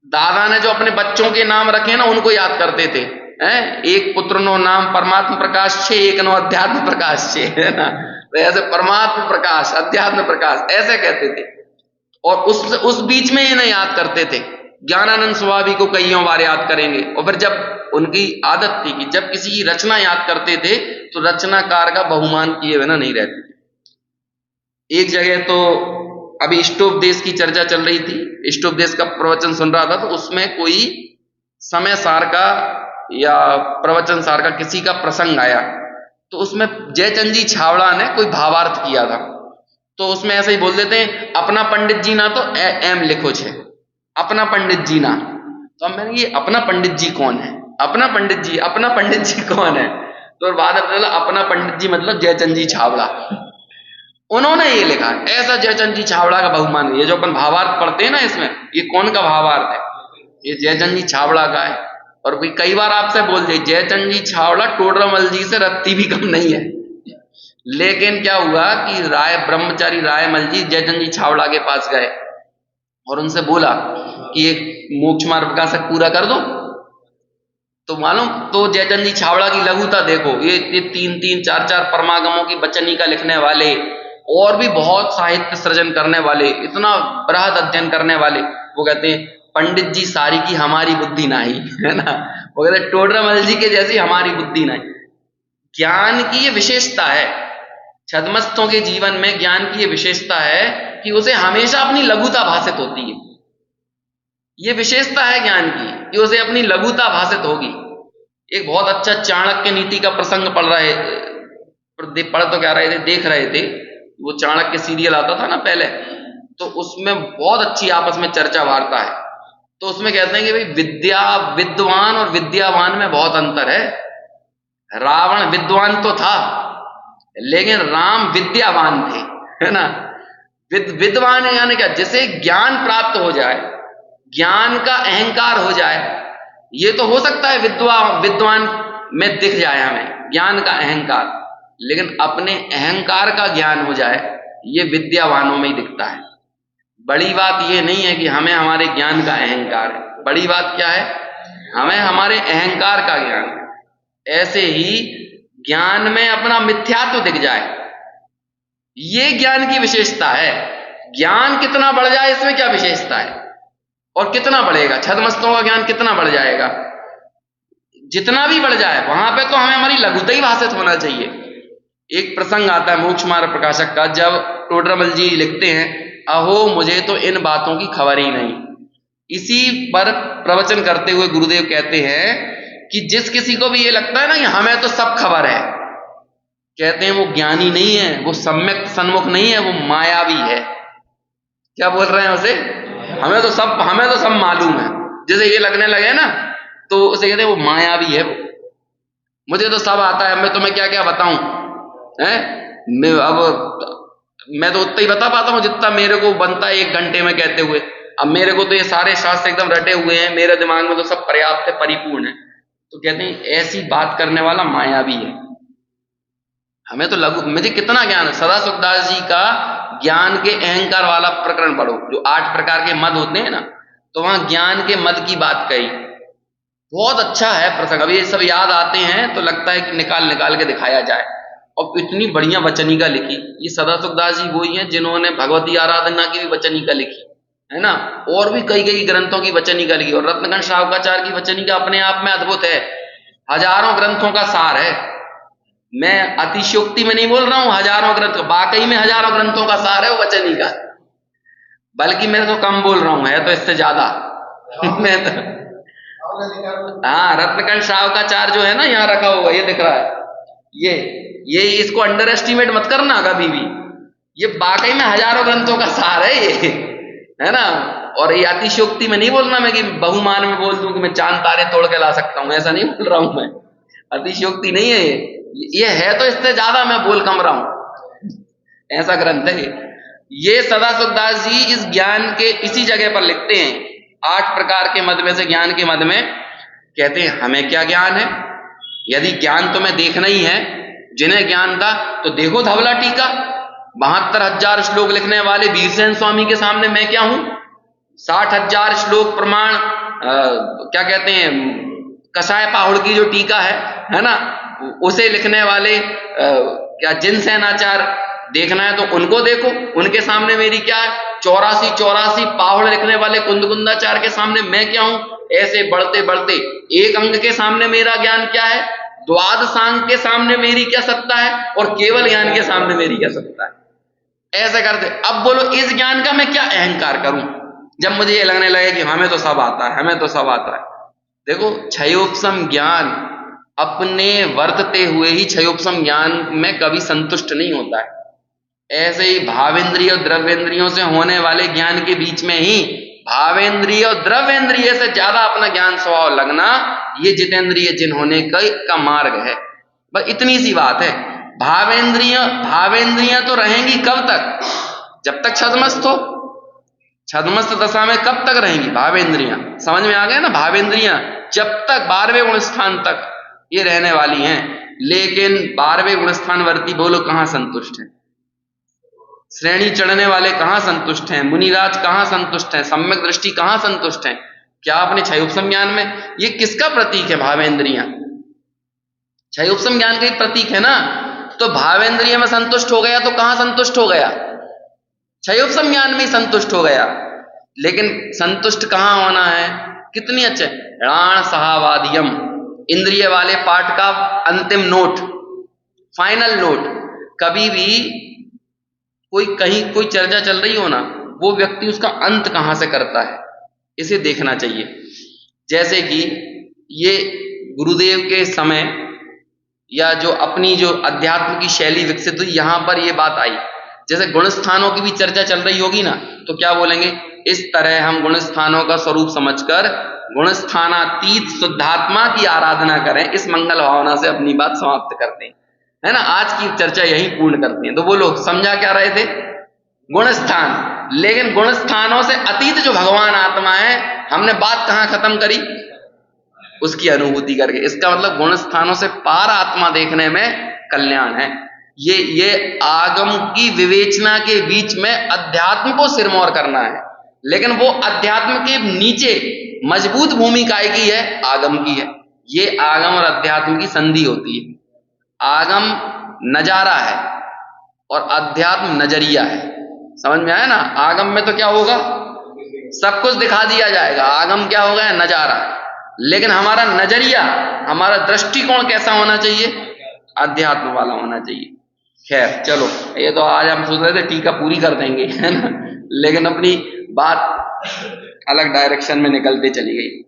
दादा ने जो अपने बच्चों के नाम रखे ना, उनको याद करते थे। एक पुत्र नो नाम परमात्मा प्रकाश छे, एक नो अध्यात्म प्रकाश छे, है ना। तो ऐसे परमात्मा प्रकाश, अध्यात्म प्रकाश, ऐसे कहते थे। और उस बीच में इन्हें याद करते थे। ज्ञानानंद स्वभावी को कईयों बार याद करेंगे। और फिर जब उनकी आदत थी कि जब किसी की रचना याद करते थे तो रचनाकार का बहुमान किए बिना नहीं रहते थे। एक जगह तो अभी इष्टोपदेश की चर्चा चल रही थी, इष्टोपदेश का प्रवचन सुन रहा था, तो उसमें कोई समय सार का या प्रवचन सार का किसी का प्रसंग आया, तो उसमें जयचंद जी छावड़ा ने कोई भावार्थ किया था। तो उसमें ऐसे ही बोल देते हैं, अपना पंडित जी ना तो एम लिखो छे, अपना पंडित जी ना। तो अब मैंने, ये अपना पंडित जी कौन है? अपना पंडित जी कौन है? तो बाद में बोला अपना पंडित जी मतलब जयचंद जी छावड़ा, उन्होंने ये लिखा है। ऐसा जयचंद जी छावड़ा का बहुमान। ये जो अपन भावार्थ पढ़ते हैं ना, इसमें ये कौन का भावार्थ है? ये जयचंद जी छावड़ा का है। और कोई कई बार आपसे बोल दे जयचंद जी छावड़ा टोडरमल जी से रत्ती भी कम नहीं है। लेकिन क्या हुआ कि ब्रह्मचारी रायमल जी जयचंद जी छावड़ा के पास गए और उनसे बोला कि एक मोक्ष मार्ग प्रकाशक पूरा कर दो। तो मालूम, तो जयचंद जी छावड़ा की लघुता देखो, ये 3-3, 4-4 परमागमों की वचनिका लिखने वाले, और भी बहुत साहित्य सृजन करने वाले, इतना बृहद अध्ययन करने वाले, वो कहते हैं पंडित जी सारी की हमारी बुद्धि नहीं, है ना। वो कहते टोडरमल जी के जैसी हमारी बुद्धि नहीं। ज्ञान की ये विशेषता है, छद्मस्थों के जीवन में ज्ञान की ये विशेषता है कि उसे हमेशा अपनी लघुता भाषित होती है। ये विशेषता है ज्ञान की कि उसे अपनी लघुता भाषित होगी। एक बहुत अच्छा चाणक्य नीति का प्रसंग पढ़ तो क्या रहे थे, देख रहे थे, वो चाणक्य सीरियल आता था ना पहले, तो उसमें बहुत अच्छी आपस में चर्चा वार्ता है। तो उसमें कहते हैं कि भाई विद्वान और विद्यावान में बहुत अंतर है। रावण विद्वान तो था, लेकिन राम विद्यावान थे, है ना। विद्वान यानी क्या? जिसे ज्ञान प्राप्त हो जाए, ज्ञान का अहंकार हो जाए। ये तो हो सकता है विद्वान में दिख जाए हमें ज्ञान का अहंकार, लेकिन अपने अहंकार का ज्ञान हो जाए, ये विद्यावानों में ही दिखता है। बड़ी बात ये नहीं है कि हमें हमारे ज्ञान का अहंकार है, बड़ी बात क्या है, हमें हमारे अहंकार का ज्ञान है। ऐसे ही ज्ञान में अपना मिथ्यात्व दिख जाए, ये ज्ञान की विशेषता है। ज्ञान कितना बढ़ जाए इसमें क्या विशेषता है, और कितना बढ़ेगा, छद्मस्तों का ज्ञान कितना बढ़ जाएगा, जितना भी बढ़ जाए वहां पे तो हमें हमारी लघुता ही भाषित होना चाहिए। एक प्रसंग आता है मोक्ष मार्ग प्रकाशक का, जब टोडरमल जी लिखते हैं, अहो मुझे तो इन बातों की खबर ही नहीं। इसी पर प्रवचन करते हुए गुरुदेव कहते हैं कि जिस किसी को भी ये लगता है ना कि हमें तो सब खबर है, कहते हैं वो ज्ञानी नहीं है, वो सम्यक सन्मुख नहीं है, वो मायावी है। क्या बोल रहे हैं उसे, हमें तो सब मालूम है, जैसे ये लगने लगे ना तो उसे कहते हैं वो मायावी है, वो मुझे तो सब आता है, मैं तुम्हें क्या क्या बताऊं है, मैं तो उतना ही बता पाता हूं जितना मेरे को बनता है 1 घंटे में कहते हुए। अब मेरे को तो ये सारे शास्त्र एकदम रटे हुए हैं, मेरे दिमाग में तो सब पर्याप्त है, परिपूर्ण है। तो कहते हैं ऐसी बात करने वाला मायावी है। हमें तो मुझे कितना ज्ञान है। सदा सुखदास जी का ज्ञान के अहंकार वाला प्रकरण पढ़ो, जो 8 प्रकार के मद होते हैं ना, तो वहां ज्ञान के मद की बात कही, बहुत अच्छा है प्रसंग। अब ये सब याद आते हैं तो लगता है कि निकाल निकाल के दिखाया जाए। और इतनी बढ़िया वचनिका लिखी, ये सदा सुखदास जी वही हैं जिन्होंने भगवती आराधना की भी वचनिका लिखी है ना, और भी कई कई ग्रंथों की वचनिका लिखी। और रत्नगंज श्रावकाचार्य की वचनिका अपने आप में अद्भुत है, हजारों ग्रंथों का सार है। मैं अतिशयोक्ति में नहीं बोल रहा हूं, हजारों ग्रंथ, वाकई में हजारों ग्रंथों का सार है वो वचनिका। बल्कि मैं तो कम बोल रहा हूं, है तो इससे ज्यादा मैं तो हाँ, रत्नगंज श्रावकाचार्य जो है ना, यहाँ रखा हुआ ये दिख रहा है, ये इसको अंडर एस्टिमेट मत करना कभी भी, ये वाकई में हजारों ग्रंथों का सार है ये, है ना। और ये अतिशयोक्ति में नहीं बोलना मैं कि बहुमान में बोल दूं कि मैं चांद तारे तोड़ के ला सकता हूं, ऐसा नहीं बोल रहा हूं मैं, अतिशयोक्ति नहीं है ये है तो इससे ज्यादा मैं बोल कम रहा हूं, ऐसा ग्रंथ है ये। सदा सुखदास जी इस ज्ञान के इसी जगह पर लिखते हैं, 8 प्रकार के मद में से ज्ञान के मद में कहते हैं हमें क्या ज्ञान है। यदि ज्ञान तुम्हें देखना ही है, जिन्हें ज्ञान था तो देखो धवला टीका, 72,000 श्लोक लिखने वाले वीरसेन स्वामी के सामने मैं क्या हूं। 60,000 श्लोक प्रमाण क्या कहते हैं, कसाय पाहुड़ की जो टीका है ना, उसे लिखने वाले क्या जिनसेनाचार्य, देखना है तो उनको देखो, उनके सामने मेरी क्या है। 84 पाहुड़ लिखने वाले कुंदकुंदाचार्य के सामने मैं क्या हूं। ऐसे बढ़ते बढ़ते एक अंग के सामने मेरा ज्ञान क्या है, द्वादशांग के सामने मेरी क्या सत्ता है, और केवल ज्ञान के सामने मेरी क्या सत्ता है। ऐसे करते अब बोलो इस ज्ञान का मैं क्या अहंकार करूं, जब मुझे ये लगने लगे कि हमें तो सब आता है, हमें तो सब आता है। देखो क्षयोपशम ज्ञान अपने वर्तते हुए ही क्षयोपशम ज्ञान में कभी संतुष्ट नहीं होता है। ऐसे ही भावेंद्रिय और द्रव्येंद्रियों से होने वाले ज्ञान के बीच में ही भावेंद्रिय और द्रव्येंद्रिय से ज्यादा अपना ज्ञान स्वभाव लगना, ये जितेंद्रिय जिन होने का मार्ग है। बस इतनी सी बात है। भावेंद्रिय तो रहेंगी कब तक, जब तक छद्मस्त हो। छद्मस्त दशा में कब तक रहेंगी भावेंद्रियां, समझ में आ गया ना। भावेंद्रियां जब तक 12वें गुण स्थान तक ये रहने वाली हैं, लेकिन 12वें गुण स्थान वर्ती बोलो कहां संतुष्ट है। श्रेणी चढ़ने वाले कहां संतुष्ट हैं, मुनिराज कहां संतुष्ट हैं, सम्यक दृष्टि कहां संतुष्ट हैं, क्या अपने क्षयोपशम ज्ञान में। ये किसका प्रतीक है भावेंद्रियां, क्षयोपशम ज्ञान का ही प्रतीक है ना। तो भावेंद्रिय में संतुष्ट हो गया तो कहां संतुष्ट हो गया, क्षयोपशम ज्ञान में ही संतुष्ट हो गया। लेकिन संतुष्ट कहां होना है, कितनी अच्छे राण सहावादियम, इंद्रिय वाले पाठ का अंतिम नोट, फाइनल नोट। कभी भी कहीं कोई चर्चा चल रही हो ना, वो व्यक्ति उसका अंत कहां से करता है, इसे देखना चाहिए। जैसे कि ये गुरुदेव के समय या जो अपनी जो अध्यात्म की शैली विकसित हुई, यहां पर ये बात आई। जैसे गुण स्थानों की भी चर्चा चल रही होगी ना, तो क्या बोलेंगे, इस तरह हम गुण स्थानों का स्वरूप समझकर गुण स्थानातीत शुद्धात्मा की आराधना करें, इस मंगल भावना से अपनी बात समाप्त करते हैं, है ना। आज की चर्चा यही पूर्ण करते हैं। तो वो लोग समझा क्या रहे थे, गुण स्थान। लेकिन गुण स्थानों से अतीत जो भगवान आत्मा है, हमने बात कहां खत्म करी, उसकी अनुभूति करके। इसका मतलब गुण स्थानों से पार आत्मा देखने में कल्याण है। ये आगम की विवेचना के बीच में अध्यात्म को सिरमौर करना है, लेकिन वो अध्यात्म के नीचे मजबूत भूमिका की है, आगम की है। ये आगम और अध्यात्म की संधि होती है। आगम नजारा है और अध्यात्म नजरिया है। समझ में आया ना? आगम में तो क्या होगा, सब कुछ दिखा दिया जाएगा। आगम क्या होगा, नजारा। लेकिन हमारा नजरिया, हमारा दृष्टिकोण कैसा होना चाहिए, अध्यात्म वाला होना चाहिए। खैर चलो, ये तो आज हम सोच रहे थे टीका पूरी कर देंगे, है ना, लेकिन अपनी बात अलग डायरेक्शन में निकलते चली गई।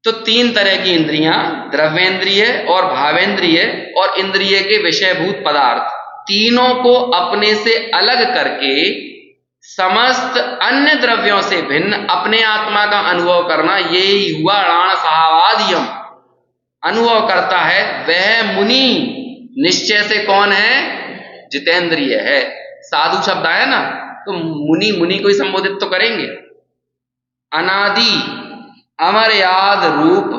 तो तीन तरह की इंद्रियां, द्रव्येंद्रिय और भावेंद्रिय और इंद्रिय के विषयभूत पदार्थ, तीनों को अपने से अलग करके समस्त अन्य द्रव्यों से भिन्न अपने आत्मा का अनुभव करना, यही हुआ णाण सहावादियम। अनुभव करता है वह मुनि निश्चय से कौन है, जितेंद्रिय है। साधु शब्द आया ना, तो मुनि, मुनि को ही संबोधित तो करेंगे। अनादि अमर्याद रूप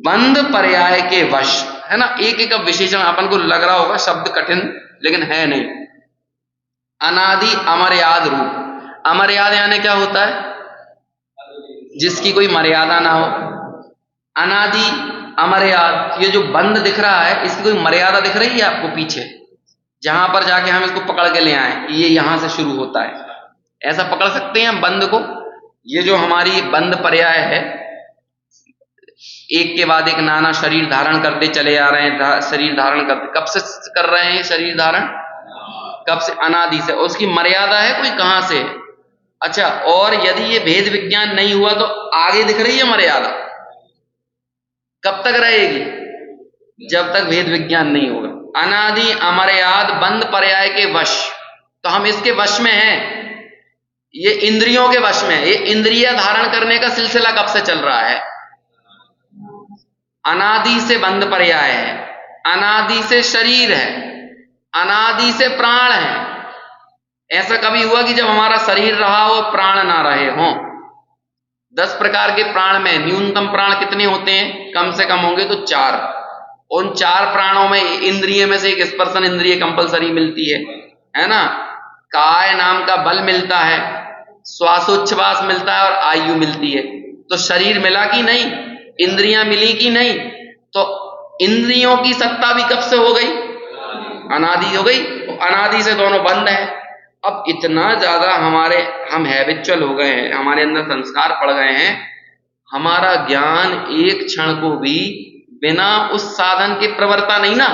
बंद पर्याय के वश, है ना। एक एक विशेषण अपन को लग रहा होगा शब्द कठिन, लेकिन है नहीं। अनादि अमर्याद रूप, अमर्याद यानी क्या होता है, जिसकी कोई मर्यादा ना हो। अनादि अमर्याद, ये जो बंद दिख रहा है इसकी कोई मर्यादा दिख रही है आपको पीछे, जहां पर जाके हम इसको पकड़ के ले आए कि ये यहां से शुरू होता है, ऐसा पकड़ सकते हैं हम बंद को। ये जो हमारी बंद पर्याय है, एक के बाद एक नाना शरीर धारण करते चले आ रहे हैं। शरीर धारण करते कब से कर रहे हैं, शरीर धारण कब से, अनादि से। उसकी मर्यादा है कोई, कहां से। अच्छा, और यदि ये भेद विज्ञान नहीं हुआ तो आगे दिख रही है मर्यादा, कब तक रहेगी, जब तक भेद विज्ञान नहीं होगा। अनादि अमर्याद बंद पर्याय के वश, तो हम इसके वश में हैं, ये इंद्रियों के वश में। ये इंद्रिय धारण करने का सिलसिला कब से चल रहा है, अनादि से बंद पर्याय है, अनादि से शरीर है, अनादि से प्राण है। ऐसा कभी हुआ कि जब हमारा शरीर रहा हो प्राण ना रहे हों। 10 प्रकार के प्राण में न्यूनतम प्राण कितने होते हैं, कम से कम होंगे तो 4। उन 4 प्राणों में इंद्रिय में से एक स्पर्शन इंद्रिय कंपलसरी मिलती है ना। काय नाम का बल मिलता है, श्वासोच्छ्वास मिलता है और आयु मिलती है। तो शरीर मिला कि नहीं, इंद्रियां मिली कि नहीं। तो इंद्रियों की सत्ता भी कब से हो गई, अनादि हो गई। अनादि से दोनों बंद है। अब इतना ज्यादा हम हैबिचुअल हो गए हैं, हमारे अंदर संस्कार पड़ गए हैं, हमारा ज्ञान एक क्षण को भी बिना उस साधन के प्रवृत्ता नहीं ना,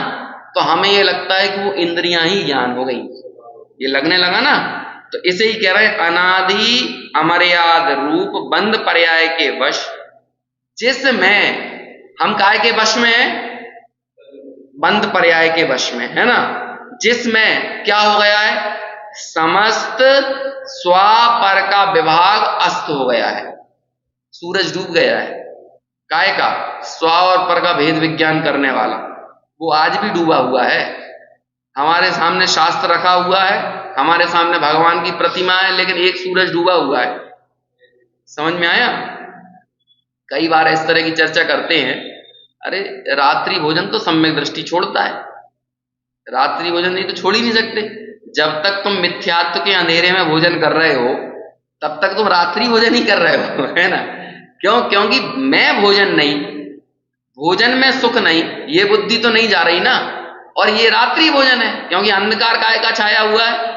तो हमें ये लगता है कि वो इंद्रियां ही ज्ञान हो गई, ये लगने लगा ना। तो इसे ही कह रहे हैं अनादि अमर्याद रूप बंद पर्याय के वश, जिसमें हम काय के वश में है, बंद पर्याय के वश में, है ना। जिसमें क्या हो गया है, समस्त स्वापर का विभाग अस्त हो गया है, सूरज डूब गया है। काय का, स्व और पर का भेद विज्ञान करने वाला, वो आज भी डूबा हुआ है। हमारे सामने शास्त्र रखा हुआ है, हमारे सामने भगवान की प्रतिमा है, लेकिन एक सूरज डूबा हुआ है। समझ में आया? कई बार इस तरह की चर्चा करते हैं, अरे रात्रि भोजन तो सम्यक दृष्टि छोड़ता है, रात्रि भोजन नहीं तो छोड़ ही नहीं सकते। जब तक तुम मिथ्यात्व के अंधेरे में भोजन कर रहे हो तब तक तुम रात्रि भोजन ही कर रहे हो, है ना। क्यों? क्योंकि मैं भोजन नहीं, भोजन में सुख नहीं, ये बुद्धि तो नहीं जा रही ना। और ये रात्रि भोजन है क्योंकि अंधकार काय का छाया हुआ है।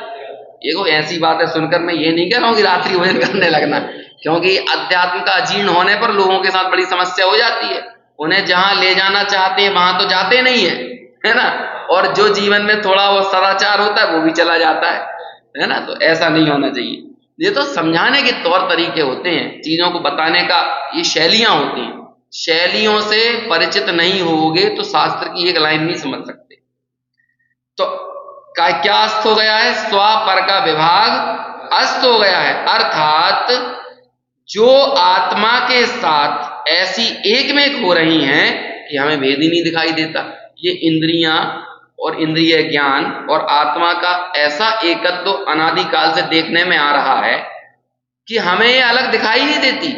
ये कोई ऐसी बात है सुनकर मैं ये नहीं कह रहा हूं कि रात्रि भोजन करने लगना, क्योंकि अध्यात्म का अजीर्ण होने पर लोगों के साथ बड़ी समस्या हो जाती है। उन्हें जहां ले जाना चाहते हैं वहां तो जाते नहीं है ना। और जो जीवन में थोड़ा वो सदाचार होता है वो भी चला जाता है ना। तो ऐसा नहीं होना चाहिए। ये तो समझाने के तौर तरीके होते हैं, चीजों को बताने का ये शैलियां होती हैं। शैलियों से परिचित नहीं होगे तो शास्त्र की एक लाइन नहीं समझ सकते। तो क्या अस्त हो गया है, स्व पर का विभाग अस्त हो गया है। अर्थात जो आत्मा के साथ ऐसी एक में एक हो रही हैं कि हमें भेद ही नहीं दिखाई देता। ये इंद्रियां और इंद्रिय ज्ञान और आत्मा का ऐसा एकत्व अनादिकाल से देखने में आ रहा है कि हमें ये अलग दिखाई नहीं देती।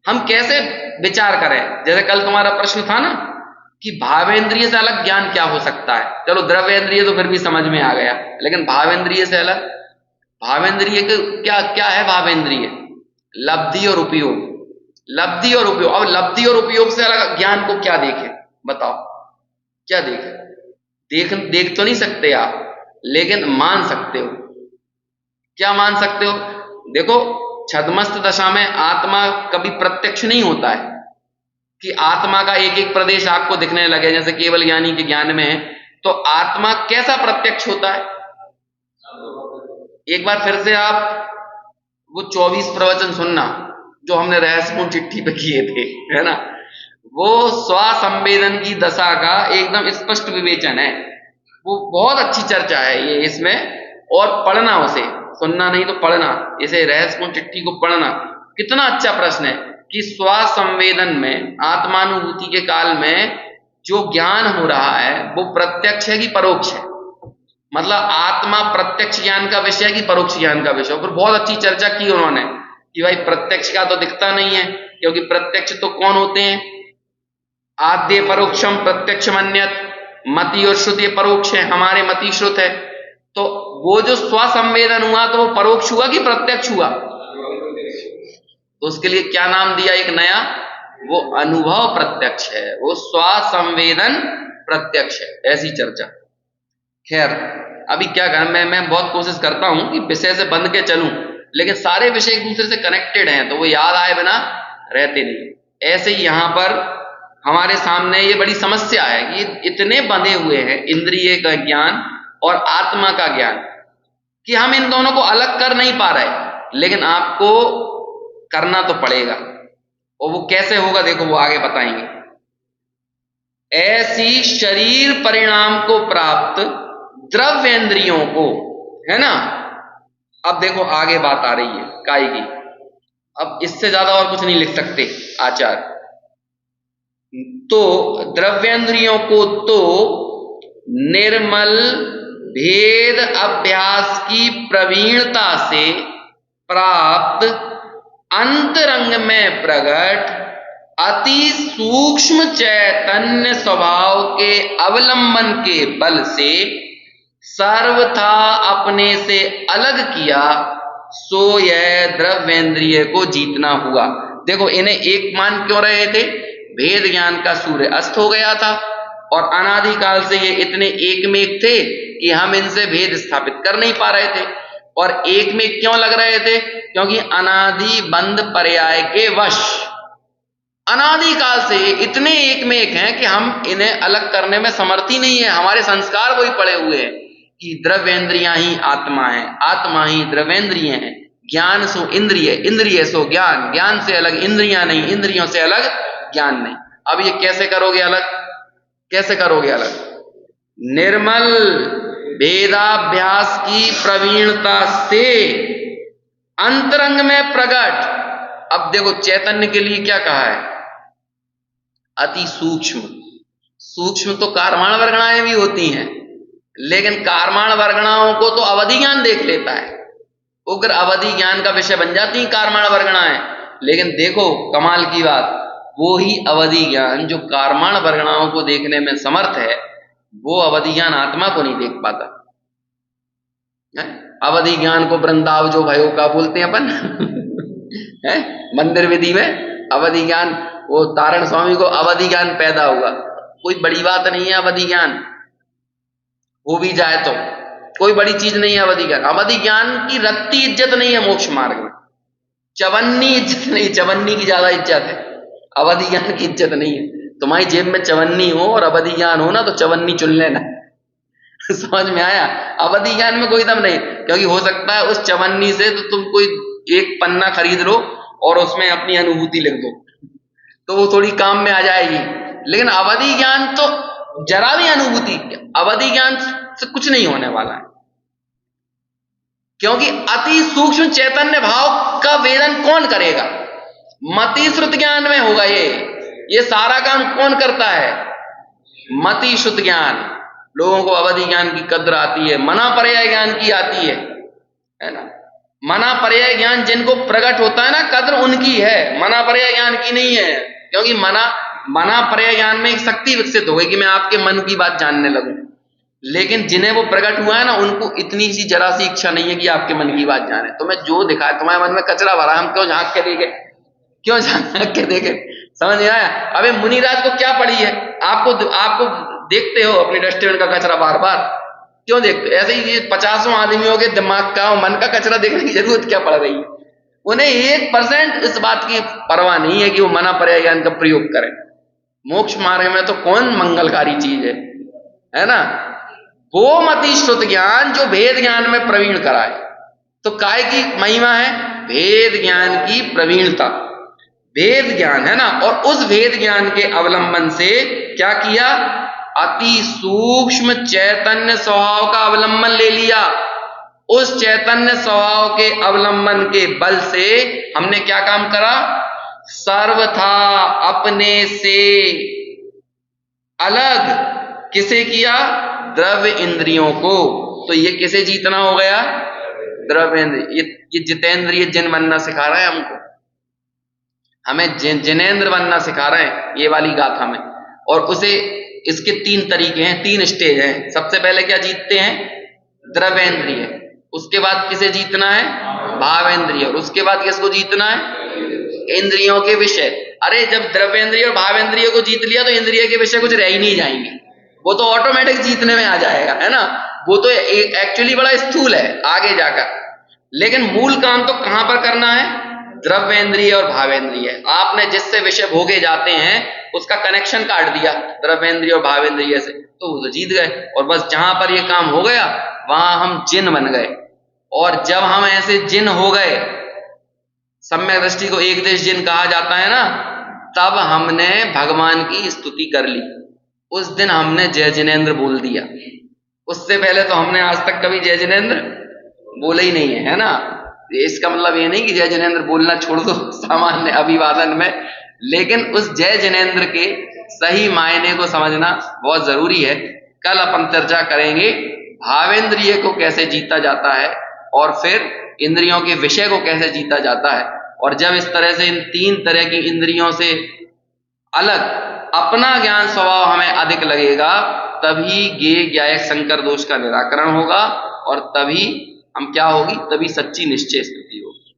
हम कैसे विचार करें? जैसे कल तुम्हारा प्रश्न था ना कि भावेंद्रिय से अलग ज्ञान क्या हो सकता है। चलो द्रव्येंद्रिय तो फिर भी समझ में आ गया, लेकिन भावेंद्रिय से अलग, भावेंद्रिय के क्या क्या है? भावेंद्रिय लब्धि और उपयोग, लब्धि और उपयोग। अब लब्धि और उपयोग से अलग ज्ञान को क्या देखें, बताओ क्या देखें? देख तो नहीं सकते आप, लेकिन मान सकते हो। क्या मान सकते हो? देखो, छद्मस्त दशा में आत्मा कभी प्रत्यक्ष नहीं होता है कि आत्मा का एक एक प्रदेश आपको दिखने लगे, जैसे केवल ज्ञानी के ज्ञान में है। तो आत्मा कैसा प्रत्यक्ष होता है? एक बार फिर से आप वो 24 प्रवचन सुनना जो हमने रहस्यपूर्ण चिट्ठी पे किए थे, है ना। वो स्वसंवेदन की दशा का एकदम स्पष्ट विवेचन है। वो बहुत अच्छी चर्चा है ये इसमें, और पढ़ना, उसे सुनना नहीं तो पढ़ना, इसे रहस्यपूर्ण चिट्ठी को पढ़ना। कितना अच्छा प्रश्न है कि स्वसंवेदन में आत्मानुभूति के काल में जो ज्ञान हो रहा है वो प्रत्यक्ष है कि परोक्ष है? मतलब आत्मा प्रत्यक्ष ज्ञान का विषय कि परोक्ष ज्ञान का विषय? पर बहुत अच्छी चर्चा की उन्होंने कि भाई प्रत्यक्ष का तो दिखता नहीं है, क्योंकि प्रत्यक्ष तो कौन होते हैं? आद्य परोक्षम प्रत्यक्ष मन्यत, मति और श्रुति परोक्ष है, हमारे मति श्रुत है। तो वो जो स्वसंवेदन हुआ तो वो परोक्ष हुआ कि प्रत्यक्ष हुआ? तो उसके लिए क्या नाम दिया एक नया? वो अनुभव प्रत्यक्ष है, वो स्वसंवेदन प्रत्यक्ष है, ऐसी चर्चा। खैर, अभी क्या करें, मैं बहुत कोशिश करता हूं कि विषय से बंध के चलूं, लेकिन सारे विषय एक दूसरे से कनेक्टेड हैं तो वो याद आए बिना रहते नहीं। ऐसे ही यहां पर हमारे सामने ये बड़ी समस्या है कि इतने बंधे हुए हैं इंद्रिय का ज्ञान और आत्मा का ज्ञान कि हम इन दोनों को अलग कर नहीं पा रहे, लेकिन आपको करना तो पड़ेगा। और वो कैसे होगा देखो, वो आगे बताएंगे। ऐसी शरीर परिणाम को प्राप्त द्रव्येंद्रियों को, है ना। अब देखो आगे बात आ रही है काय की। अब इससे ज्यादा और कुछ नहीं लिख सकते आचार्य। तो द्रव्येंद्रियों को तो निर्मल भेद अभ्यास की प्रवीणता से प्राप्त अंतरंग में प्रकट अति सूक्ष्म चैतन्य स्वभाव के अवलंबन के बल से सर्वथा अपने से अलग किया, सो यह द्रव्येंद्रिय को जीतना हुआ। देखो, इन्हें एक मान क्यों रहे थे? भेद ज्ञान का सूर्य अस्त हो गया था और अनादिकाल से ये इतने एक में एक थे कि हम इनसे भेद स्थापित कर नहीं पा रहे थे। और एक में क्यों लग रहे थे? क्योंकि अनादि बंध पर्याय के वश अनादिकाल से ये इतने एक में एक हैं कि हम इन्हें अलग करने में समर्थ ही नहीं है। हमारे संस्कार वही पड़े हुए हैं कि द्रव्येंद्रियां ही आत्मा है, आत्मा ही द्रव्येंद्रिय है, ज्ञान सो इंद्रिय, इंद्रिय सो ज्ञान, ज्ञान से अलग इंद्रियां नहीं, इंद्रियों से अलग ज्ञान नहीं। अब ये कैसे करोगे अलग? कैसे करोगे अलग? निर्मल वेदाभ्यास की प्रवीणता से अंतरंग में प्रकट। अब देखो, चैतन्य के लिए क्या कहा है? अति सूक्ष्म। सूक्ष्म तो कारमाण वर्गणाएं भी होती हैं, लेकिन कारमाण वर्गणाओं को तो अवधि ज्ञान देख लेता है, उग्र अवधि ज्ञान का विषय बन जाती हैं कारमाण वर्गणाएं। लेकिन देखो कमाल की बात, वो ही अवधि ज्ञान जो कारमाण वर्गणाओं को देखने में समर्थ है, वो अवधि ज्ञान आत्मा को नहीं देख पाता है? अवधि ज्ञान को वृंदाव जो भयो का बोलते हैं अपन है मंदिर विधि में। अवधि ज्ञान, वो तारण स्वामी को अवधि ज्ञान पैदा हुआ, कोई बड़ी बात नहीं है। अवधि ज्ञान हो भी जाए तो कोई बड़ी चीज नहीं है अवधि ज्ञान। अवधि ज्ञान की रत्ती इज्जत नहीं है मोक्ष मार्ग में, चवन्नी इज्जत नहीं, चवन्नी की ज्यादा इज्जत है, अवधि ज्ञान की इज्जत नहीं है। तुम्हारी जेब में चवन्नी हो और अवधि ज्ञान हो ना, तो चवन्नी चुन लेना समझ में आया? अवधि ज्ञान में कोई दम नहीं, क्योंकि हो सकता है उस चवन्नी से तो तुम कोई एक पन्ना खरीद लो और उसमें अपनी अनुभूति लिख दो, तो वो थोड़ी काम में आ जाएगी। लेकिन अवधि ज्ञान तो जरा भी अनुभूति, अवधि ज्ञान से कुछ नहीं होने वाला है, क्योंकि अति सूक्ष्म चैतन्य भाव का वेदन कौन करेगा? मति श्रुत ज्ञान में होगा। ये सारा काम कौन करता है? मति श्रुत ज्ञान। लोगों को अवधि ज्ञान की कद्र आती है, मना पर्याय ज्ञान की आती है ना। मना पर्याय ज्ञान जिनको प्रकट होता है ना, कद्र उनकी है, मना पर्याय ज्ञान की नहीं है। क्योंकि मना मना पर्याय ज्ञान में एक शक्ति विकसित हो गई कि मैं आपके मन की बात जानने लगूं। लेकिन जिन्हें वो प्रकट हुआ है ना, उनको इतनी सी जरा सी इच्छा नहीं है कि आपके मन की बात जाने। तुम्हें जो दिखा है, तुम्हारे मन में कचरा भरा, हम क्यों झांक के देखे, क्यों झांक के देखे? समझ नहीं आया? अबे मुनिराज को क्या पड़ी है? आपको आपको देखते हो अपनी डस्टबिन का कचरा बार बार, क्यों देखते? ऐसे ही ये 50 आदमियों के दिमाग का और मन का कचरा देखने की जरूरत क्या पड़ रही है? उन्हें 1% इस बात की परवाह नहीं है कि वो मना पर्याय ज्ञान का प्रयोग करें। मोक्ष मार्ग में तो कौन मंगलकारी चीज है ना? वो मति श्रुत ज्ञान जो भेद ज्ञान में प्रवीण कराए। तो काय की महिमा है? भेद ज्ञान की प्रवीणता, भेद ज्ञान है ना। और उस भेद ज्ञान के अवलंबन से क्या किया? अति सूक्ष्म चैतन्य स्वभाव का अवलंबन ले लिया। उस चैतन्य स्वभाव के अवलंबन के बल से हमने क्या काम करा? सर्वथा अपने से अलग किसे किया? द्रव्य इंद्रियों को। तो ये किसे जीतना हो गया? द्रव्य इंद्रिय। ये जितेंद्रिय जिन बनना सिखा रहा है हमको, हमें जिनेंद्र बनना सिखा रहे हैं ये वाली गाथा में। और उसे, इसके 3 तरीके हैं, 3 स्टेज हैं। सबसे पहले क्या जीतते हैं? द्रव्येंद्रिय। उसके बाद किसे जीतना है? भावेंद्रिय। और उसके बाद किसको जीतना है? इंद्रियों के विषय। अरे जब द्रव्येंद्रिय और भावेंद्रिय को जीत लिया तो इंद्रिय के विषय कुछ रह ही नहीं जाएंगे, वो तो ऑटोमेटिक जीतने में आ जाएगा, है ना। वो तो एक्चुअली बड़ा स्थूल है आगे जाकर, लेकिन मूल काम तो कहां पर करना है? द्रव्येंद्रिय और भावेंद्रिय। आपने जिससे विषय भोगे जाते हैं उसका कनेक्शन काट दिया द्रव्येंद्रिय और भावेंद्रिय से, तो वो तो जीत गए। और बस जहां पर ये काम हो गया वहां हम जिन बन गए। और जब हम ऐसे जिन हो गए, सम्यक दृष्टि को एक देश जिन कहा जाता है ना, तब हमने भगवान की स्तुति कर ली। उस दिन हमने जय जिनेन्द्र बोल दिया। उससे पहले तो हमने आज तक कभी जय जिनेन्द्र बोले ही नहीं है ना। इसका मतलब ये नहीं कि जय जिनेन्द्र बोलना छोड़ दो सामान्य अभिवादन में, लेकिन उस जय जिनेन्द्र के सही मायने को समझना बहुत जरूरी है। कल अपन चर्चा करेंगे भावेंद्रिय को कैसे जीता जाता है और फिर इंद्रियों के विषय को कैसे जीता जाता है। और जब इस तरह से इन 3 तरह की इंद्रियों से अलग अपना ज्ञान स्वभाव हमें अधिक लगेगा, तभी ज्ञेय ज्ञायक संकर दोष का निराकरण होगा और तभी हम क्या होगी? तभी सच्ची निश्चय स्थिति होगी।